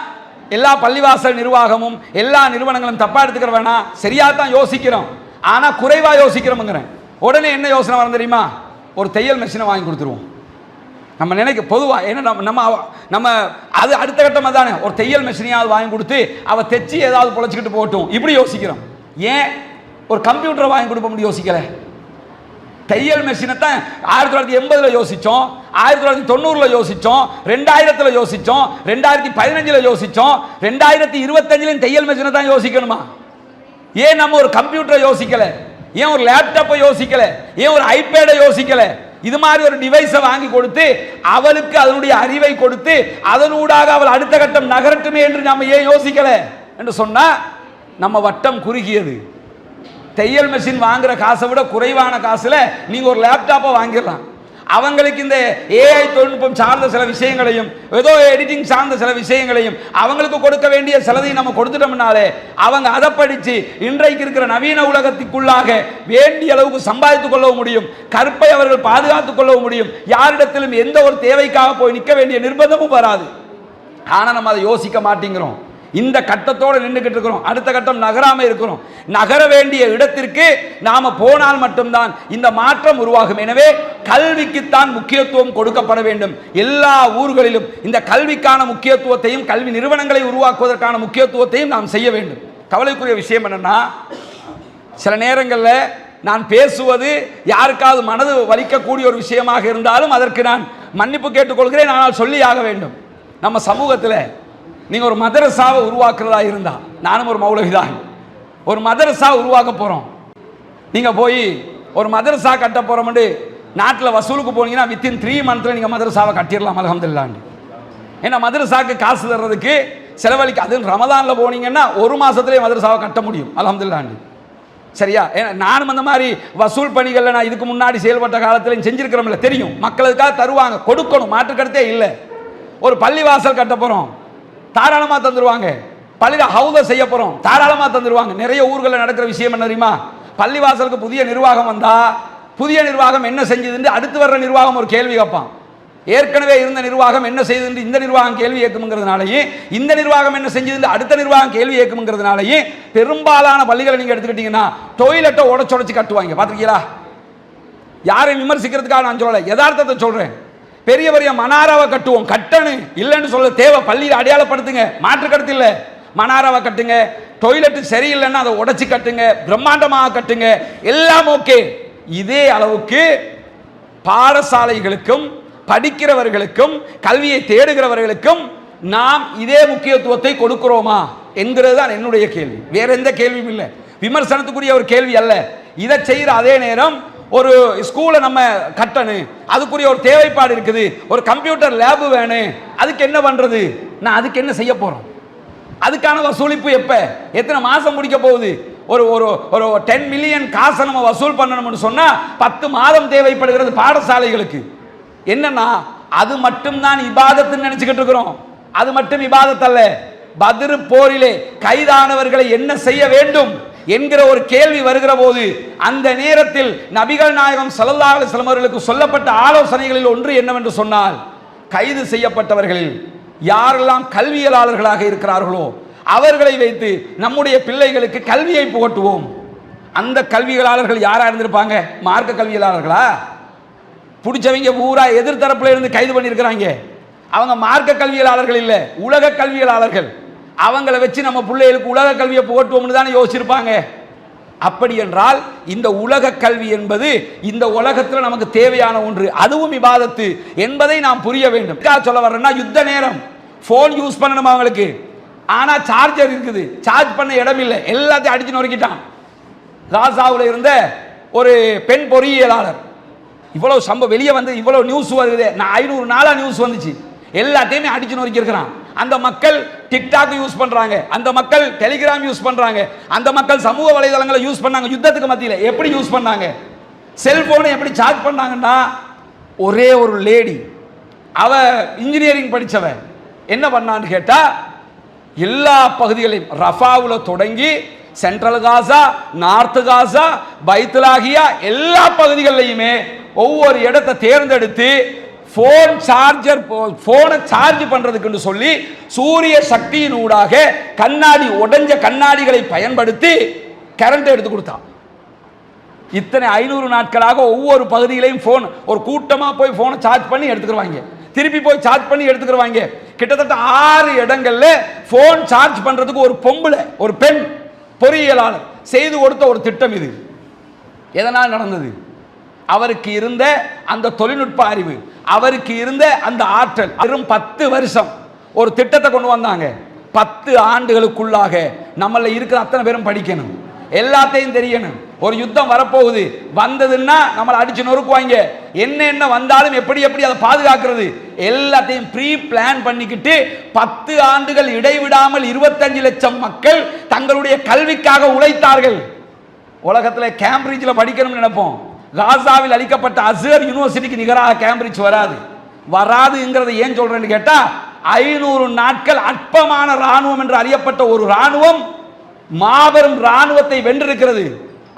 எல்லா பள்ளிவாசல் நிர்வாகமும் எல்லா நிறுவனங்களும் தப்பா எடுத்துக்கிற வேணாம், சரியா தான் யோசிக்கிறோம். ஆனால் குறைவாக யோசிக்கிறோமுங்கிறேன். உடனே என்ன யோசனை வரும் தெரியுமா? ஒரு தையல் மிஷினை வாங்கி கொடுத்துருவோம். நம்ம நினைக்க பொதுவாக என்ன நம்ம நம்ம அது அடுத்த கட்டமாக தானே, ஒரு தையல் மிஷினையாவது வாங்கி கொடுத்து அவள் தைச்சி ஏதாவது பொழைச்சிக்கிட்டு போகட்டும் இப்படி யோசிக்கிறோம். ஏன் ஒரு கம்ப்யூட்டரை வாங்கி கொடுப்ப முடியும் யோசிக்கலை? தையல் மெஷினை தான் 1980 யோசித்தோம், 1990 யோசித்தோம், 2000 யோசித்தோம், 2015 யோசித்தோம், 2025 தையல் மெஷினை தான் யோசிக்கணுமா? ஏன் நம்ம ஒரு கம்ப்யூட்டரை யோசிக்கல? ஏன் ஒரு லேப்டாப்பை யோசிக்கல? ஏன் ஒரு ஐபேடை யோசிக்கல? இது மாதிரி ஒரு டிவைஸை வாங்கி கொடுத்து அவளுக்கு அதனுடைய அறிவை கொடுத்து அதனூடாக அவள் அடுத்த கட்டம் நகரட்டுமே என்று நம்ம ஏன் யோசிக்கல என்று சொன்னா நம்ம வட்டம் குறுகியது. தையல் மெஷின் வாங்குற காசை விட குறைவான காசுல நீங்க ஒரு லேப்டாப்பை வாங்கிடலாம். அவங்களுக்கு இந்த ஏஐ தொழில்நுட்பம் சார்ந்த சில விஷயங்களையும் ஏதோ எடிட்டிங் சார்ந்த சில விஷயங்களையும் அவங்களுக்கு கொடுக்க வேண்டிய சிலதையும் நம்ம கொடுத்துட்டோம்னாலே அவங்க அதை படித்து இன்றைக்கு இருக்கிற நவீன உலகத்துக்குள்ளாக வேண்டிய அளவுக்கு சம்பாதித்துக் கொள்ளவும் முடியும், கற்பை அவர்கள் பாதுகாத்துக் கொள்ளவும் முடியும், யாரிடத்திலும் எந்த ஒரு தேவைக்காக போய் நிற்க வேண்டிய நிர்பந்தமும் வராது. ஆனால் நம்ம அதை யோசிக்க மாட்டேங்கிறோம். இந்த கட்டத்தோடு நின்றுக்கிட்டு இருக்கிறோம். அடுத்த கட்டம் நகராம இருக்கிறோம். நகர வேண்டிய இடத்திற்கு நாம போனால் மட்டும்தான் இந்த மாற்றம் உருவாகும். எனவே கல்விக்குத்தான் முக்கியத்துவம் கொடுக்கப்பட வேண்டும். எல்லா ஊர்களிலும் இந்த கல்விக்கான முக்கியத்துவத்தையும் கல்வி நிறுவனங்களை உருவாக்குவதற்கான முக்கியத்துவத்தையும் நாம் செய்ய வேண்டும். கவலைக்குரிய விஷயம் என்னன்னா, சில நேரங்களில் நான் பேசுவது யாருக்காவது மனது வலிக்கக்கூடிய ஒரு விஷயமாக இருந்தாலும் அதற்கு நான் மன்னிப்பு கேட்டுக்கொள்கிறேன். ஆனால் சொல்லி ஆக வேண்டும். நம்ம சமூகத்தில் நீங்கள் ஒரு மதரசாவை உருவாக்குறதா இருந்தா, நானும் ஒரு மௌலவிதான், ஒரு மதரசா உருவாக்க போகிறோம். நீங்கள் போய் ஒரு மதரசா கட்ட போகிறோம்னு நாட்டில் வசூலுக்கு போனீங்கன்னா வித்தின் 3 months நீங்கள் மதரசாவை கட்டிடலாம். அல்ஹம்துலில்லாஹ். ஏன்னா மதரசாவுக்கு காசு தர்றதுக்கு செலவழிக்க, அது ரமதானில் போனீங்கன்னா 1 மாதத்துலேயே மதரசாவை கட்ட முடியும். அல்ஹம்துலில்லாஹ். சரியா? ஏன்னா நானும் அந்த மாதிரி வசூல் பணிகளில் நான் இதுக்கு முன்னாடி செயல்பட்ட காலத்தில் செஞ்சிருக்கிறோம்ல, தெரியும். மக்களுக்காக தருவாங்க, கொடுக்கணும், மாற்றுக்கருத்தே இல்லை. ஒரு பள்ளிவாசல் கட்ட போகிறோம், தாராளமாக தந்துடுவாங்க. பள்ளியில் ஹவுதை செய்ய போகிறோம், தாராளமாக தந்துடுவாங்க. நிறைய ஊர்களில் நடக்கிற விஷயம் என்ன தெரியுமா? பள்ளிவாசலுக்கு புதிய நிர்வாகம் வந்தால் புதிய நிர்வாகம் என்ன செஞ்சதுன்னு அடுத்து வர்ற நிர்வாகம் ஒரு கேள்வி கேட்பான். ஏற்கனவே இருந்த நிர்வாகம் என்ன செய்யுது இந்த நிர்வாகம் கேள்வி கேட்குங்கிறதுனாலேயே, இந்த நிர்வாகம் என்ன செஞ்சது அடுத்த நிர்வாகம் கேள்வி கேட்குங்கிறதுனாலேயே பெரும்பாலான பள்ளிகளை நீங்கள் எடுத்துக்கிட்டீங்கன்னா டொய்லெட்டை உடச்சு கட்டுவாங்க. பார்த்துருக்கீங்களா? யாரையும் விமர்சிக்கிறதுக்காக நான் சொல்லலை, யதார்த்தத்தை சொல்கிறேன். பெரிய பெரிய மனாராவை கட்டுவோம், கட்டணு இல்லைன்னு சொல்ல தேவை, பள்ளியில் அடையாளப்படுத்துங்க, மாற்று கருத்து இல்லை. மனாராவை கட்டுங்க, டொய்லெட் சரியில்லைன்னா அதை உடைச்சி கட்டுங்க, பிரம்மாண்டமாக கட்டுங்க, எல்லாம் ஓகே. இதே அளவுக்கு பாடசாலைகளுக்கும் படிக்கிறவர்களுக்கும் கல்வியை தேடுகிறவர்களுக்கும் நாம் இதே முக்கியத்துவத்தை கொடுக்கிறோமா என்கிறது தான் என்னுடைய கேள்வி. வேற எந்த கேள்வியும் இல்லை, விமர்சனத்துக்குரிய ஒரு கேள்வி அல்ல. இதை செய்கிற அதே நேரம் ஒரு ஸ்கூலை நம்ம கட்டணும், அதுக்குரிய ஒரு தேவைப்பாடு இருக்குது, ஒரு கம்ப்யூட்டர் லேபு வேணும், அதுக்கு என்ன பண்றது? நான் அதுக்கு என்ன செய்ய போறோம்? அதுக்கான வசூலிப்பு எப்ப, எத்தனை மாசம் முடிக்க போகுது? ஒரு ஒரு ஒரு 10 மில்லியன் காசை நம்ம வசூல் பண்ணணும்னு சொன்னா 10 மாதம் தேவைப்படுகிறது பாடசாலைகளுக்கு. என்னன்னா அது மட்டும்தான் இபாதத்துன்னு நினைச்சுக்கிட்டு இருக்கிறோம். அது மட்டும் இபாதத் அல்ல. பத்ர் போரிலே கைதானவர்களை என்ன செய்ய வேண்டும் என்கிற ஒரு கேள்வி வருகிற போது அந்த நேரத்தில் நபிகள் நாயகம் ஸல்லல்லாஹு அலைஹி வஸல்லம் அவர்களுக்கு சொல்லப்பட்ட ஆலோசனைகளில் ஒன்று என்னவென்று சொன்னால், கைது செய்யப்பட்டவர்களில் யாரெல்லாம் கல்வியலாளர்களாக இருக்கிறார்களோ அவர்களை வைத்து நம்முடைய பிள்ளைகளுக்கு கல்வியை புகட்டுவோம். அந்த கல்வியலாளர்கள் யாரா இருந்திருப்பாங்க? மார்க்க கல்வியலாளர்களா? பிடிச்சவங்க பூரா எதிர்த்தரப்புல இருந்து கைது பண்ணியிருக்கிறாங்க. அவங்க மார்க்க கல்வியலாளர்கள் இல்லை, உலக கல்வியலாளர்கள். அவங்கள வச்சு நம்ம பிள்ளைகளுக்கு உலக கல்வியை புகட்டுவோம்னு தானே யோசிச்சிருப்பாங்க. அப்படி என்றால் இந்த உலக கல்வி என்பது இந்த உலகத்தில் நமக்கு தேவையான ஒன்று, அதுவும் இபாதத்து என்பதை நாம் புரிய வேண்டும். சொல்ல வர்றேன்னா, யுத்த நேரம் போன் யூஸ் பண்ணணும் அவங்களுக்கு, ஆனா சார்ஜர் இருக்குது, சார்ஜ் பண்ண இடம் இல்லை, எல்லாத்தையும் அடிச்சு நொறுக்கிட்டான். காசாவில் இருந்த ஒரு பெண் பொறியியலாளர், இவ்வளவு சம்பவம் வெளியே வந்து இவ்வளவு நியூஸ் வருது, நான் 500 நாளா நியூஸ் வந்துச்சு, எல்லாத்தையுமே அடிச்சு நொறுக்கி இருக்கிறான். அந்த மக்கள் டிக்டாக் யூஸ் பண்றாங்க, அந்த மக்கள் டெலிகிராம் யூஸ் பண்றாங்க, அந்த மக்கள் சமூக வலைதளங்களை யூஸ் பண்ணாங்க. யுத்தத்துக்கு மத்தியில் எப்படி யூஸ் பண்ணாங்க? செல்போனை எப்படி சார்ஜ் பண்ணாங்கன்னா, ஒரே ஒரு லேடி, அவ இன்ஜினியரிங் படிச்சவ, என்ன பண்ணான்னு கேட்டா எல்லா பகுதிகளையும் ரஃபாவுல தொடங்கி சென்ட்ரல் காசா, நார்த் காசா, பைத்துலாகியா எல்லா பகுதிகளிலுமே ஒவ்வொரு இடத்தை தேர்ந்தெடுத்து போன் சார்ஜர், போனை சார்ஜ் பண்றதுக்கு சொல்லி சூரிய சக்தியினூடாக கண்ணாடி, உடைஞ்ச கண்ணாடிகளை பயன்படுத்தி கரண்ட் எடுத்து கொடுத்தான். இத்தனை 500 நாட்களாக ஒவ்வொரு பகுதியிலையும் ஃபோன் ஒரு கூட்டமாக போய் ஃபோனை சார்ஜ் பண்ணி எடுத்துக்கிடுவாங்க, திருப்பி போய் சார்ஜ் பண்ணி எடுத்துக்கிடுவாங்க. கிட்டத்தட்ட 6 இடங்கள்ல ஃபோன் சார்ஜ் பண்றதுக்கு ஒரு பொம்பளை, ஒரு பெண் பொறியியலாளர் செய்து கொடுத்த ஒரு திட்டம் இது. எதனால் நடந்தது? அவருக்கு இருந்த அந்த தொழில்நுட்ப அறிவு, அவருக்கு இருந்த அந்த ஆற்றல். வெறும் 10 வருஷம் ஒரு திட்டத்தை கொண்டு வந்தாங்க. 10 ஆண்டுகளுக்குள்ளாக நம்மள இருக்கிற அத்தனை பேரும் படிக்கணும், எல்லாத்தையும் தெரியணும். ஒரு யுத்தம் வரப்போகுது, வந்ததுன்னா நம்மளை அடிச்சு நொறுக்குவாங்க, என்ன வந்தாலும் எப்படி அதை பாதுகாக்கிறது எல்லாத்தையும் ப்ரீ பிளான் பண்ணிக்கிட்டு 10 ஆண்டுகள் இடைவிடாமல் 25 லட்சம் மக்கள் தங்களுடைய கல்விக்காக உழைத்தார்கள். உலகத்தில் கேம்பிரிட்ஜில் படிக்கணும்னு நினைப்போம், காசாவில் அளிக்கப்பட்ட அஸ்ஹர் யூனிவர்சிட்டிக்கு நிகராக கேம்பிரிட்ஜ் வராதுங்கிறத ஏன் சொல்றேன்னு கேட்டா, 500 நாட்கள் அற்பமான ராணுவம் என்று அறியப்பட்ட ஒரு ராணுவம் மாபெரும் ராணுவத்தை வென்றிருக்கிறது.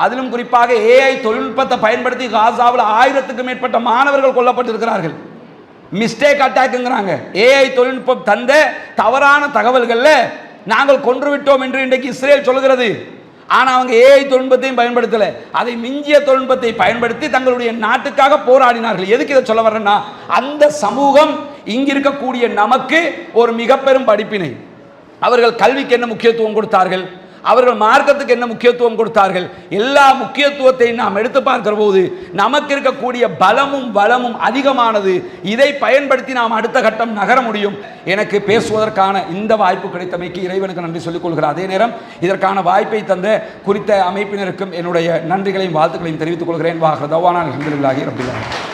அதிலும் குறிப்பாக ஏஐ தொழில்நுட்பத்தை பயன்படுத்தி காசாவில் 1000க்கும் மேற்பட்ட மாணவர்கள் கொல்லப்பட்டிருக்கிறார்கள். மிஸ்டேக் அட்டாக்ங்கிறாங்க. ஏஐ தொழில்நுட்பம் தந்த தவறான தகவல்கள்ல நாங்கள் கொன்று விட்டோம் என்று இன்றைக்கு இஸ்ரேல் சொல்கிறது. ஆனால் அவங்க ஏஐ தொழில்நுட்பத்தையும் பயன்படுத்தலை, அதை மிஞ்சிய தொழில்நுட்பத்தை பயன்படுத்தி தங்களுடைய நாட்டுக்காக போராடினார்கள். எதுக்கு இதை சொல்ல வர்றேன்னா, அந்த சமூகம் இங்கு இருக்கக்கூடிய நமக்கு ஒரு மிக பெரும் படிப்பினை. அவர்கள் கல்விக்கு என்ன முக்கியத்துவம் கொடுத்தார்கள், அவர்கள் மார்க்கத்துக்கு என்ன முக்கியத்துவம் கொடுத்தார்கள், எல்லா முக்கியத்துவத்தையும் நாம் எடுத்து பார்க்கிற போது நமக்கு இருக்கக்கூடிய பலமும் வளமும் அதிகமானது. இதை பயன்படுத்தி நாம் அடுத்த கட்டம் நகர முடியும். எனக்கு பேசுவதற்கான இந்த வாய்ப்பு கிடைத்தமைக்கு இறைவனுக்கு நன்றி சொல்லிக் கொள்கிறேன். அதே நேரம் இதற்கான வாய்ப்பை தந்த குறித்த அமைப்பினருக்கும் என்னுடைய நன்றிகளையும் வாழ்த்துக்களையும் தெரிவித்துக் கொள்கிறேன். வாஹ் தவானா அல்ஹம்துலில்லாஹி ரப்பில் ஆலமீன்.